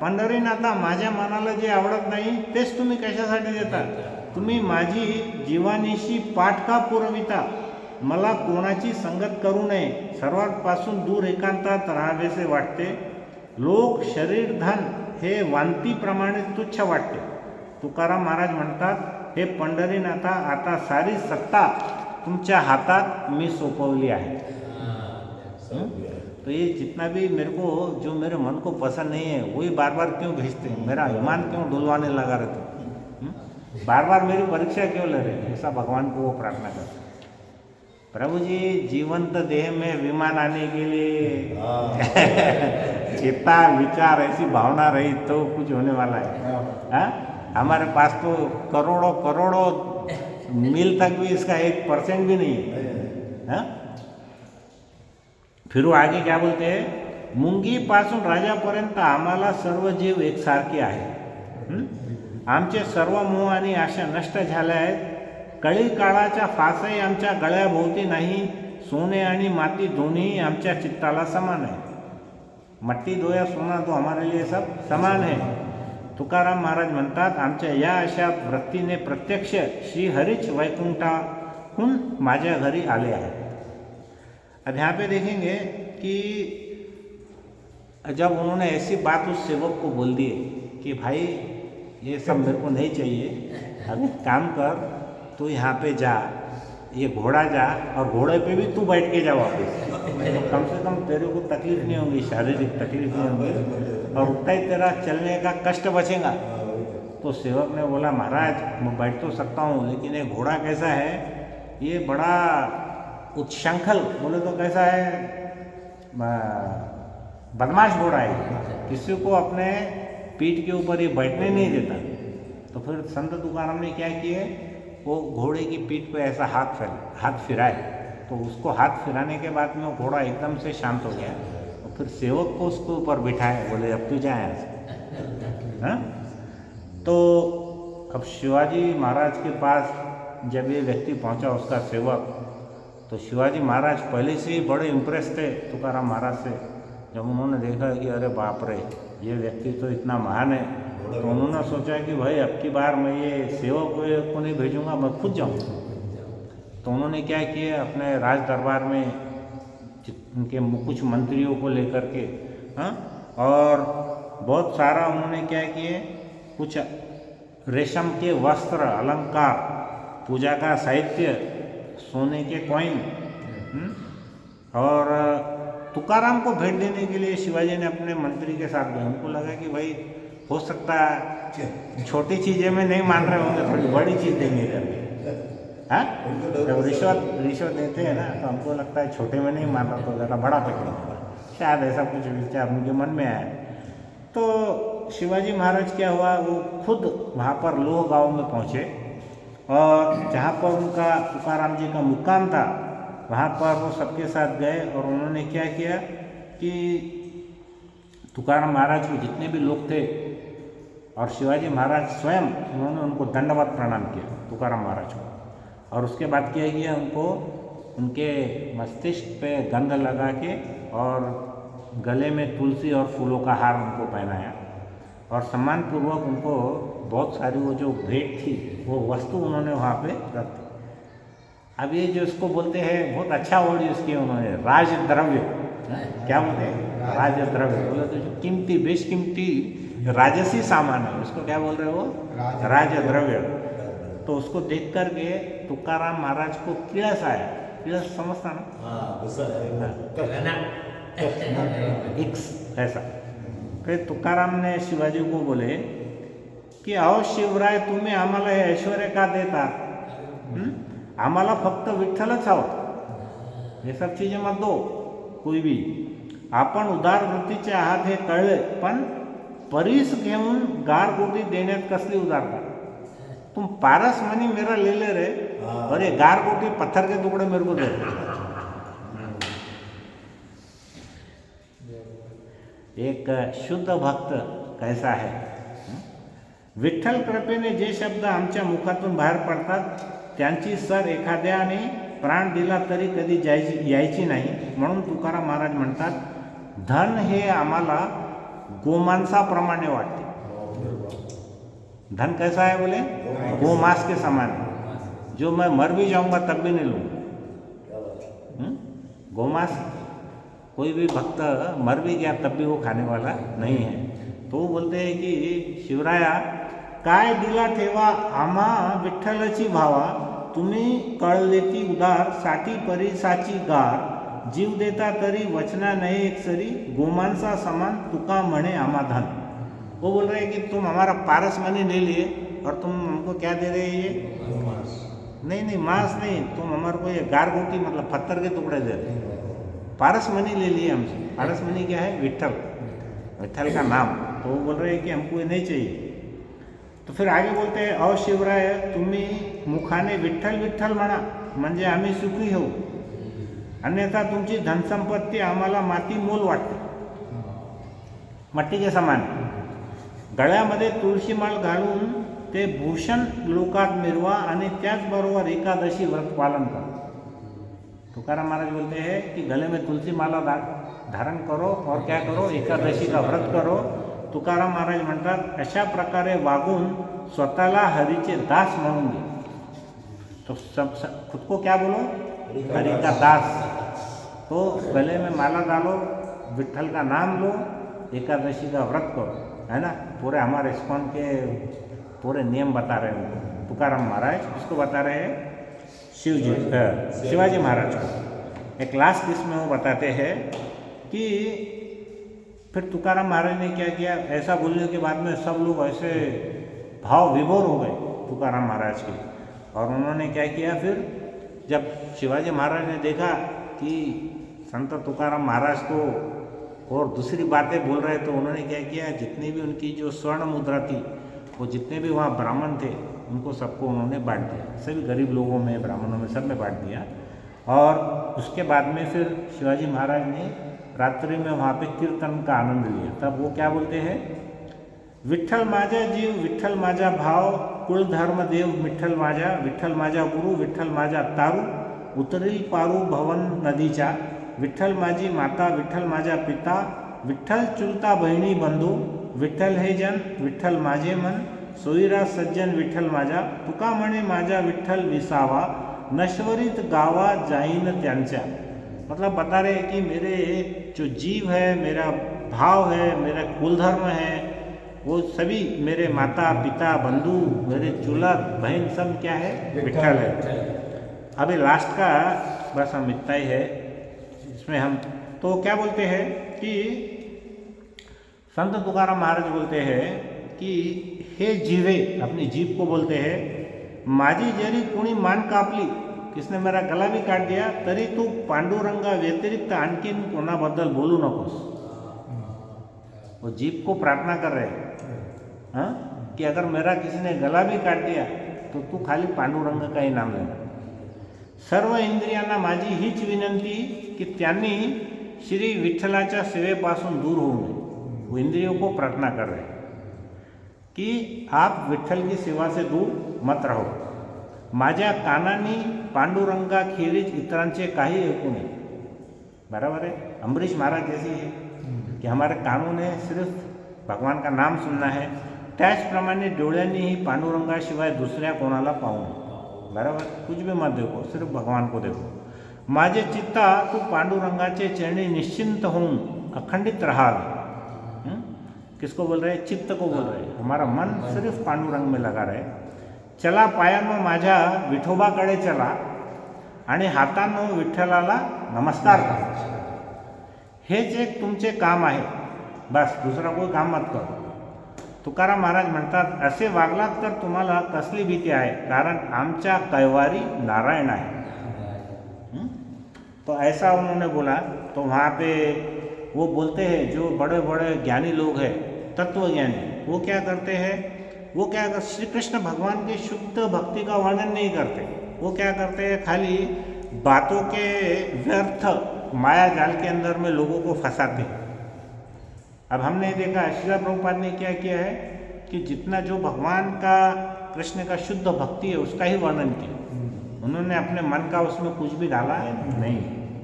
पंढरीनाथा माझ्या मनाला जे आवडत नाही तेच तुम्ही कशासाठी देता? तुम्ही माझी जीवानीशी पाठ का पुरविता? मला कोणाची संगत करू नये. सर्वात पासून दूर एकांतात राहावेसे वाटते. लोक शरीर धन हे वांतीप्रमाणे तुच्छ वाटते. तुकाराम महाराज म्हणतात हे पंढरीनाथा आता सारी सत्ता तुमच्या हातात मी सोपवली आहे. तो ये जितना भी मेरे को जो मेरे मन को पसंद नहीं है वही बार बार क्यों भेजते हैं? मेरा ईमान क्यों डुलवाने लगा रहते? बार बार मेरी परीक्षा क्यों ले रहे? ऐसा भगवान को वो प्रार्थना करते. प्रभु जी जीवंत देह में विमान आने के लिए चेता विचार ऐसी भावना रही तो कुछ होने वाला है. हाँ? हमारे पास तो करोड़ों मील तक भी इसका 1% भी नहीं है. हाँ? फिर वो आगे क्या बोलते हैं? मुंगीपासून राजापर्यंत आम्हाला सर्व जीव एकसारखे आहे. आमचे सर्व मोह आणि आशा नष्ट झाल्या आहेत. कळी काळाच्या फासही आमच्या गळ्याभोवती नाही. सोने आणि माती दोन्ही आमच्या चित्ताला समान आहे. मट्टी दो या सोना तो हमारे लिए सब समान है. तुकाराम महाराज म्हणतात आमच्या या अशा वृत्तीने प्रत्यक्ष श्रीहरीच वैकुंठाहून माझ्या घरी आले आहेत. अब यहाँ पे देखेंगे कि जब उन्होंने ऐसी बात उस सेवक को बोल दी कि भाई ये सब मेरे को नहीं चाहिए, अभी काम कर, तू यहाँ पे जा, ये घोड़ा जा और घोड़े पे भी तू बैठ के जा वापस, तो कम से कम तेरे को तकलीफ नहीं होगी, शारीरिक तकलीफ नहीं होगी और उतना ही तेरा चलने का कष्ट बचेगा. तो सेवक ने बोला महाराज मैं बैठ तो सकता हूँ लेकिन ये घोड़ा कैसा है? ये बड़ा उत्शंखल, बोले तो कैसा है, बदमाश घोड़ा है, किसी को अपने पीठ के ऊपर ये बैठने नहीं देता. तो फिर संत तुकाराम ने क्या किए? वो घोड़े की पीठ पे ऐसा हाथ फिराए. तो उसको हाथ फिराने के बाद में वो घोड़ा एकदम से शांत हो गया. और फिर सेवक को उसके ऊपर बिठाए, बोले अब तू जाए ऐसे. हाँ? तो अब शिवाजी महाराज के पास जब ये व्यक्ति पहुंचा उसका सेवक, तो शिवाजी महाराज पहले से ही बड़े इम्प्रेस थे तुकाराम महाराज से. जब उन्होंने देखा कि अरे बाप रे ये व्यक्ति तो इतना महान है, तो उन्होंने सोचा कि भाई अब की बार मैं ये सेवक को नहीं भेजूंगा, मैं खुद जाऊँ. तो उन्होंने क्या किया, अपने राज दरबार में उनके कुछ मंत्रियों को लेकर के, हाँ, और बहुत सारा उन्होंने क्या किए, कुछ रेशम के वस्त्र, अलंकार, पूजा का साहित्य, सोने के कॉइन, और तुकाराम को भेंट देने के लिए शिवाजी ने अपने मंत्री के साथ गए. उनको लगा कि भाई हो सकता है छोटी चीज़ें में नहीं मान रहे होंगे, थोड़ी बड़ी चीज़ देंगे करके. हाँ, जब रिश्वत देते हैं ना तो हमको लगता है छोटे में नहीं मान रहा तो ज़रा बड़ा पकड़ेंगे, शायद ऐसा कुछ विचार उनके मन में आया. तो शिवाजी महाराज क्या हुआ, वो खुद वहाँ पर लोह गांव में पहुँचे और जहाँ पर उनका तुकाराम जी का मुक्काम था वहाँ पर वो सबके साथ गए. और उन्होंने क्या किया कि तुकाराम महाराज के जितने भी लोग थे और शिवाजी महाराज स्वयं, उन्होंने उनको दंडवत प्रणाम किया तुकाराम महाराज को. और उसके बाद क्या किया, उनको उनके मस्तिष्क पे गंध लगा के और गले में तुलसी और फूलों का हार उनको पहनाया और सम्मानपूर्वक उनको बहुत सारी वो जो भेंट थी वो वस्तु उन्होंने वहाँ पे रख दी। अब ये जो इसको बोलते हैं, बहुत अच्छा वर्ड यूज़ किया उन्होंने, राजद्रव्य। क्या बोलते हैं? राजद्रव्य। बोले तो जो कीमती बेशकीमती राजसी सामान है उसको क्या बोल रहे हो? राजद्रव्य। तो उसको देख करके तुकाराम महाराज को किलस आया। किलस समझता ना? हाँ, गुस्सा है। ना इक्स ऐसा। फिर तुकाराम ने शिवाजी को बोले की अहो शिवराय, तुम्ही आम्हाला हे ऐश्वर्य का देता? आम्हाला फक्त विठ्ठलच हवं, हे सब चीजें मत दो कोई भी. आपण उदार वृत्तीचे आहात हे कळले, पण परीस घेऊन गारगोटी देण्यात कसली उदारता? तुम पारस मनी मेरा ले ले रे, और ये गारगोटी पत्थर के टुकड़े मेरे को दे. एक शुद्ध भक्त कैसा है? विठ्ठल कृपेने जे शब्द आमच्या मुखातून बाहेर पडतात त्यांची सर एखाद्याने प्राण दिला तरी कधी यायची नाही. म्हणून तुकाराम महाराज म्हणतात, धन हे आम्हाला गोमांसाप्रमाणे वाटते. धन कैसा है बोले? गोमांस के समान है, जो मैं मर भी जाऊंगा तब भी नहीं लूँगा. गोमांस, कोई भी भक्त मर भी गया तब भी वो खाने वाला नहीं है. तो वो बोलते हैं कि शिवराया, काय दिला ठेवा आम्हा विठ्ठलची भावा, तुम्ही कळलेती उदार, साठी परिसाची गार, जीव देता तरी वचना नहीं एक सरी, गोमांसा समान तुका म्हणे आम्हा धन. वो बोल रहे हैं कि तुम हमारा पारस मनी ले लिए और तुम हमको क्या दे रहे हैं? ये नहीं नहीं, मांस नहीं, तुम हमारे को ये गारगोटी मतलब पत्थर के टुकड़े दे रहे. पारस मनी ले लिए हमसे. पारस मनी क्या है? विठ्ठल, विठ्ठल का नाम. तो वो बोल रहे हैं कि हमको ये नहीं चाहिए. तो फिर आगे बोलते हैं, अहो शिवराय, तुम्ही मुखाने विठ्ठल विठ्ठल म्हणा म्हणजे आम्ही सुखी होऊ, अन्यथा तुमची धनसंपत्ती आम्हाला माती मोल वाटते, मट्टी के समान. गळ्यामध्ये तुळशीमाळ घालून ते भूषण लोकात मिरवा आणि त्याचबरोबर एकादशी व्रत पालन करा. तुकाराम महाराज बोलते हैं कि गले में तुलसी माला धारण करो और क्या करो? एकादशी का व्रत करो. तुकाराम महाराज म्हणतात, अशा प्रकारे वागून स्वतःला हरीचे दास म्हणून घे. तो सब खुद को क्या बोलो? हरि का दास. तो गले में माला डालो, विठ्ठल का नाम लो, एकादशी का व्रत करो, है ना. पूरे हमारे इस्कॉन के पूरे नियम बता रहे हैं तुकाराम महाराज. इसको बता रहे हैं शिवाजी महाराज को. एक लास्ट इसमें वो बताते हैं कि फिर तुकाराम महाराज ने क्या किया, ऐसा बोलने के बाद में सब लोग ऐसे भाव विभोर हो गए तुकाराम महाराज के. और उन्होंने क्या किया, फिर जब शिवाजी महाराज ने देखा कि संत तुकाराम महाराज तो और दूसरी बातें बोल रहे, तो उन्होंने क्या किया, जितनी भी उनकी जो स्वर्ण मुद्रा थी, वो जितने भी वहाँ ब्राह्मण थे उनको सबको उन्होंने बांट दिया. सभी गरीब लोगों में, ब्राह्मणों में, सब में बांट दिया. और उसके बाद में फिर शिवाजी महाराज ने रात्रि में वहाँ पे कीर्तन का आनंद लिया. तब वो क्या बोलते हैं, विठ्ठल माझा जीव, विठ्ठल माझा भाव, कुल धर्म देव विठ्ठल माझा, विठ्ठल माझा गुरु, विठ्ठल माझा तारू, उतरील पारू भवन नदीच्या, विठ्ठल माझी माता, विठ्ठल माझा पिता, विठ्ठल चुलता बहिणी बंधू, विठ्ठल हे जन, विठ्ठल माझे मन, सोयीरा सज्जन विठ्ठल माझा, तुका म्हणे माझा विठ्ठल विसावा, नश्वरीत गावा जाईन त्यांच्या. मतलब बता रहे हैं कि मेरे जो जीव है, मेरा भाव है, मेरा कुलधर्म है, वो सभी मेरे माता पिता बंधु, मेरे चूल्हा बहन सब क्या है? विठ्ठल है. अभी लास्ट का बस हम इतना ही है इसमें. हम तो क्या बोलते हैं कि संत तुकाराम महाराज बोलते हैं कि हे जीवे, अपनी जीव को बोलते हैं, माझी जरी कुणी मान कापली, किसने मेरा गला भी काट दिया, तरी तू पांडुरंगा व्यतिरिक्त आणखीन कोणाबद्दल बोलू नकोस. वो जीव को प्रार्थना कर रहे हैं कि अगर मेरा किसी ने गला भी काट दिया तो तू खाली पांडुरंग का ही नाम लेना. सर्व इंद्रियांना माझी हीच विनंती की त्यांनी श्री विठ्ठलाच्या सेवेपासून दूर होऊ नये. वो इंद्रियों को प्रार्थना कर रहे हैं कि आप विठ्ठल की सेवा से दूर मत रहो. माझ्या कानांनी पांडुरंगाखेरीज इतरांचे काही ऐकू नये. बराबर है. अम्बरीश महाराज जैसे है कि हमारे कानों ने सिर्फ भगवान का नाम सुनना है, त्याचप्रमाणे डोळ्यांनीही पांडुरंगाशिवाय दुसऱ्या कोणाला पाहू नये. बराबर. कुछ भी मत देखो, सिर्फ भगवान को देखो. माझे चित्ता तू पांडुरंगाचे चरणी निश्चिंत होऊन अखंडित राहावे. किसको बोल रहे हैं? चित्त को बोल रहे हैं. हमारा मन सिर्फ पांडुरंग में लगा रहे. चला पायानं माझ्या विठोबाकडे चला आणि हातानं विठ्ठलाला नमस्कार करा. हेच एक तुमचे काम आहे. बस दुसरा कोई काम मत करो. तुकाराम महाराज म्हणतात, असे वागलात तर तुम्हाला कसली भीती आहे, कारण आमच्या कैवारी नारायण आहे. तो ऐसा उन्होंने बोला. तो वहाँ पे वो बोलते हैं जो बड़े बड़े ज्ञानी लोग हैं, तत्वज्ञानी, वो क्या करते हैं, वो क्या करते, श्री कृष्ण भगवान की शुद्ध भक्ति का वर्णन नहीं करते. वो क्या करते हैं, खाली बातों के व्यर्थ माया जाल के अंदर में लोगों को फंसाते हैं. अब हमने देखा श्रील प्रभुपाद ने क्या किया है कि जितना जो भगवान का कृष्ण का शुद्ध भक्ति है उसका ही वर्णन किया. उन्होंने अपने मन का उसमें कुछ भी डाला नहीं.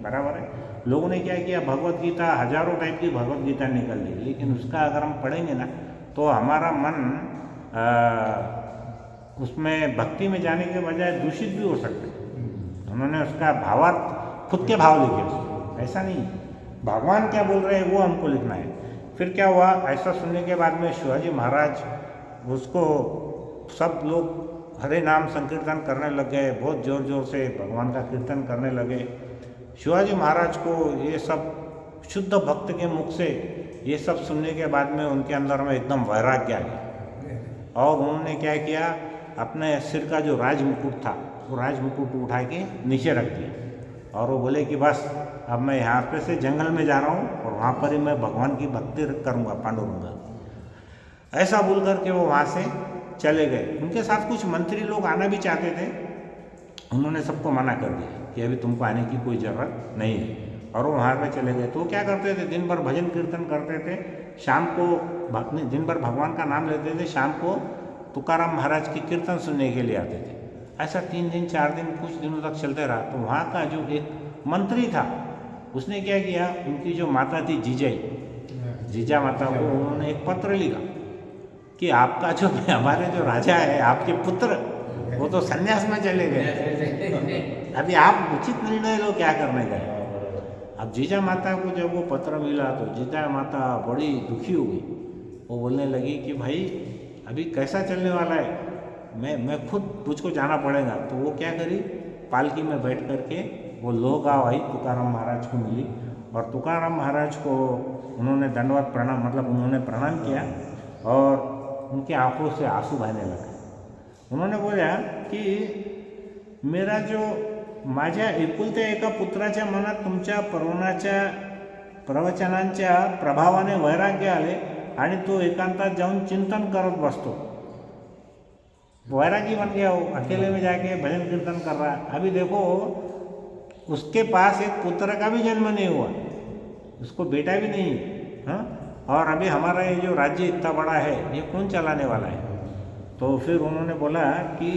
बराबर है. लोगों ने क्या किया, भगवत गीता, हजारों टाइप की भगवत गीता निकल ली, लेकिन उसका अगर हम पढ़ेंगे ना तो हमारा मन उसमें भक्ति में जाने के बजाय दूषित भी हो सकते हैं. उन्होंने उसका भावार्थ खुद के भाव लिखे उसको. ऐसा नहीं, भगवान क्या बोल रहे हैं वो हमको लिखना है. फिर क्या हुआ, ऐसा सुनने के बाद में शिवाजी महाराज उसको सब लोग हरे नाम संकीर्तन करने लग गए. बहुत ज़ोर ज़ोर से भगवान का कीर्तन करने लगे. शिवाजी महाराज को ये सब शुद्ध भक्त के मुख से ये सब सुनने के बाद में उनके अंदर में एकदम वैराग्य आ गया. और उन्होंने क्या किया, अपने सिर का जो राज मुकुट था वो राज मुकुट उठा के नीचे रख दिया. और वो बोले कि बस अब मैं यहाँ पे से जंगल में जा रहा हूँ और वहाँ पर ही मैं भगवान की भक्ति करूँगा, पांडुरंगा. ऐसा बोल करके वो वहाँ से चले गए. उनके साथ कुछ मंत्री लोग आना भी चाहते थे. उन्होंने सबको मना कर दिया कि अभी तुमको आने की कोई ज़रूरत नहीं है. और वो वहाँ पे चले गए. तो वो क्या करते थे, दिन भर भजन कीर्तन करते थे, शाम को दिन भर भगवान का नाम लेते थे, शाम को तुकाराम महाराज की कीर्तन सुनने के लिए आते थे. ऐसा 3 दिन 4 दिन कुछ दिनों तक चलते रहा. तो वहाँ का जो एक मंत्री था उसने क्या किया, उनकी जो माता थी जीजा माता को उन्होंने एक पत्र लिखा कि आपका जो हमारे जो राजा है, आपके पुत्र वो तो संन्यास में चले गए, अभी आप उचित निर्णय लो क्या करने गए. अब जीजा माता को जब वो पत्र मिला तो जीजा माता बड़ी दुखी हो गई. वो बोलने लगी कि भाई अभी कैसा चलने वाला है, मैं खुद मुझको जाना पड़ेगा. तो वो क्या करी, पालकी में बैठ करके वो लोहगांव आई, तुकाराम महाराज को मिली. और तुकाराम महाराज को उन्होंने दंडवत प्रणाम, मतलब उन्होंने प्रणाम किया और उनकी आंखों से आंसू बहने लगे. उन्होंने बोला की मेरा जो माझ्या एकुलत्या एका पुत्राच्या मनात तुमच्या प्रवचनांच्या प्रभावाने वैराग्य आले आणि तो एकांतात जाऊन चिंतन करत बसतो. वैरागी बन गया, वो अकेले में जाके भजन कीर्तन कर रहा. अभी देखो उसके पास एक पुत्र का भी जन्म नहीं हुआ, उसको बेटा भी नहीं. हाँ, और अभी हमारा ये जो राज्य इतना बड़ा है ये कौन चलाने वाला है. तो फिर उन्होंने बोला कि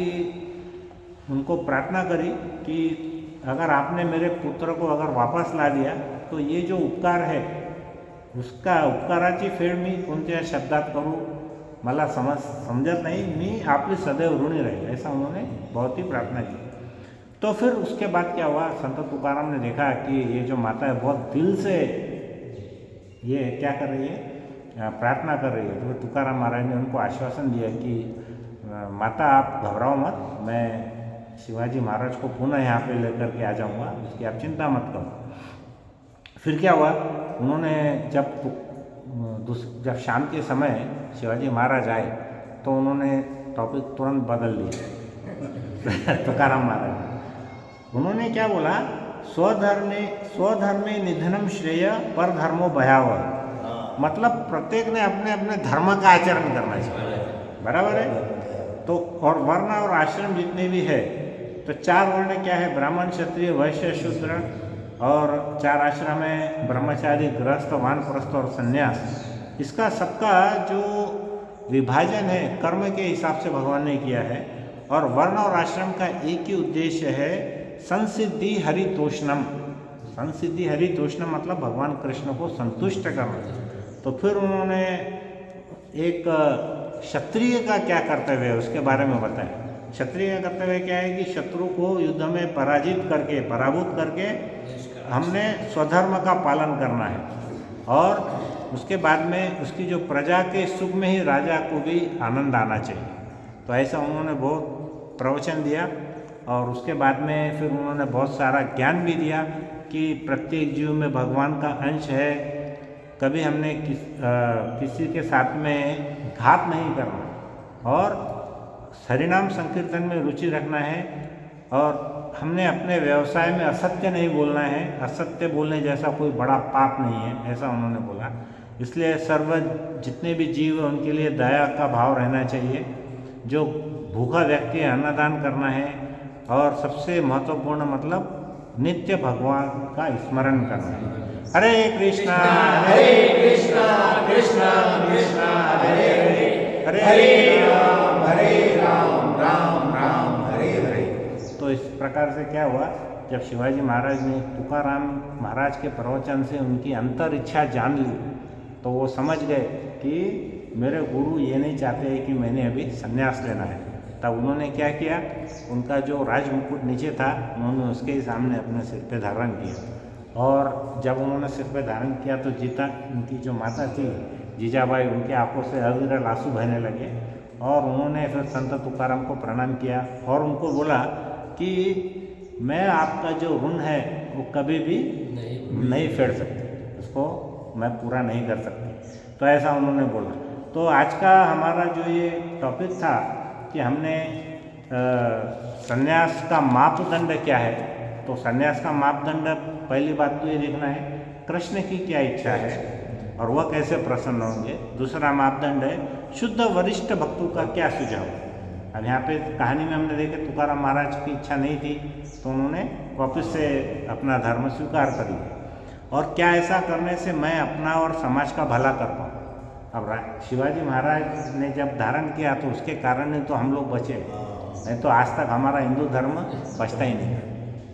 उनको प्रार्थना करी कि अगर आपने मेरे पुत्र को अगर वापस ला दिया तो ये जो उपकार है उसका उपकाराची फेड मी कोणत्या शब्दात करू मला समझत नहीं, मी आपली सदैव ऋणी रहे. ऐसा उन्होंने बहुत ही प्रार्थना की. तो फिर उसके बाद क्या हुआ, संत तुकाराम ने देखा कि ये जो माता है बहुत दिल से ये क्या कर रही है, प्रार्थना कर रही है. तो तुकाराम महाराज ने उनको आश्वासन दिया कि माता आप घबराओ मत, मैं शिवाजी महाराज को पुनः यहाँ पे लेकर के आ जाऊँगा, उसकी आप चिंता मत करो. फिर क्या हुआ, उन्होंने जब शाम के समय शिवाजी महाराज आए तो उन्होंने टॉपिक तुरंत बदल लिया. तुकाराम महाराज उन्होंने क्या बोला, स्वधर्मे निधनम श्रेय पर धर्मो भयावह. मतलब प्रत्येक ने अपने अपने धर्म का आचरण करना चाहिए. बराबर है. तो और वर्ण और आश्रम जितने भी है तो 4 वर्ण क्या है, ब्राह्मण क्षत्रिय वैश्य शूद्र, और 4 आश्रम है ब्रह्मचारी गृहस्थ वानप्रस्थ और संन्यास. इसका सबका जो विभाजन है कर्म के हिसाब से भगवान ने किया है. और वर्ण और आश्रम का एक ही उद्देश्य है, संसिद्धि हरितोषणम। संसिद्धि हरितोषणम मतलब भगवान कृष्ण को संतुष्ट करना। तो फिर उन्होंने एक क्षत्रिय का क्या कर्तव्य है उसके बारे में बताया। क्षत्रिय का कर्तव्य क्या है कि शत्रु को युद्ध में पराभूत करके हमने स्वधर्म का पालन करना है, और उसके बाद में उसकी जो प्रजा के सुख में ही राजा को भी आनंद आना चाहिए। तो ऐसा उन्होंने बहुत प्रवचन दिया, और उसके बाद में फिर उन्होंने बहुत सारा ज्ञान भी दिया कि प्रत्येक जीव में भगवान का अंश है। कभी हमने किसी के साथ में घात नहीं करना, और हरिनाम संकीर्तन में रुचि रखना है, और हमने अपने व्यवसाय में असत्य नहीं बोलना है। असत्य बोलने जैसा कोई बड़ा पाप नहीं है, ऐसा उन्होंने बोला। इसलिए जितने भी जीव हैं उनके लिए दया का भाव रहना चाहिए। जो भूखा व्यक्ति है अन्नदान करना है, और सबसे महत्वपूर्ण मतलब नित्य भगवान का स्मरण करना है। हरे कृष्णा कृष्णा कृष्णा हरे हरे, हरे राम राम हरे हरे। तो इस प्रकार से क्या हुआ, जब शिवाजी महाराज ने तुकाराम महाराज के प्रवचन से उनकी अंतर इच्छा जान ली, तो वो समझ गए कि मेरे गुरु ये नहीं चाहते हैं कि मैंने अभी संन्यास लेना है। तब उन्होंने क्या किया, उनका जो राज मुकुट नीचे था उन्होंने उसके ही सामने अपने सिर पे धारण किया, और जब उन्होंने सिर पे धारण किया तो उनकी जो माता थी जीजाबाई, उनकी आंखों से अविरल आंसू बहने लगे, और उन्होंने फिर संत तुकाराम को प्रणाम किया और उनको बोला कि मैं आपका जो ऋण है वो कभी भी नहीं फेर सकती, उसको मैं पूरा नहीं कर सकती। तो ऐसा उन्होंने बोला। तो आज का हमारा जो ये टॉपिक था कि हमने संन्यास का मापदंड क्या है। तो संन्यास का मापदंड पहली बात तो ये देखना है कृष्ण की क्या इच्छा है और वह कैसे प्रसन्न होंगे। दूसरा मापदंड है शुद्ध वरिष्ठ भक्तों का क्या सुझाव। अब यहाँ पे कहानी में हमने देखे तुकाराम महाराज की इच्छा नहीं थी, तो उन्होंने वापस से अपना धर्म स्वीकार कर लिया। और क्या ऐसा करने से मैं अपना और समाज का भला कर पाऊँ। अब शिवाजी महाराज ने जब धारण किया तो उसके कारण ही तो हम लोग बचे, नहीं तो आज तक हमारा हिंदू धर्म बचता ही नहीं।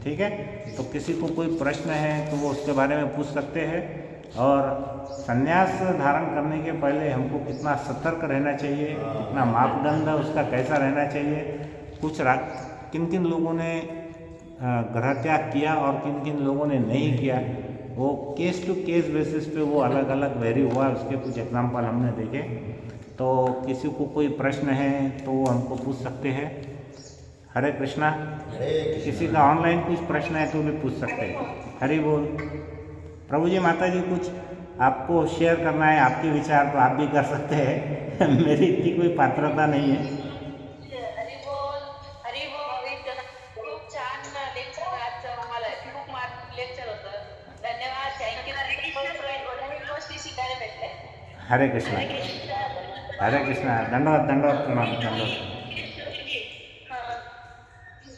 ठीक है, तो किसी को कोई प्रश्न है तो वो उसके बारे में पूछ सकते हैं। और संन्यास धारण करने के पहले हमको कितना सतर्क रहना चाहिए, कितना मापदंड उसका कैसा रहना चाहिए, किन किन लोगों ने ग्रह त्याग किया और किन किन लोगों ने नहीं किया, वो केस टू केस बेसिस पे वो अलग अलग वेरी हुआ। उसके कुछ एग्जाम्पल हमने देखे। तो किसी को कोई प्रश्न है तो वो हमको पूछ सकते हैं। हरे कृष्णा। किसी का ऑनलाइन कुछ प्रश्न है तो भी पूछ सकते हैं। हरि बोल। प्रभु जी माता जी कुछ आपको शेयर करना है, आपके विचार तो आप भी कर सकते हैं। मेरी इतनी कोई पात्रता नहीं है। खूप छान लेक्चर आजचं, मला खूप लेक्चर होतं. धन्यवाद. थँक्यू. गोष्टी शिकायला भेटल्या. हरे कृष्णा. हरे कृष्णा. दंडवत दंडवत प्रणाम. दंडवत.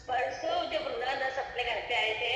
परसों ते वृंदावन दास अपने घर पे आए थे.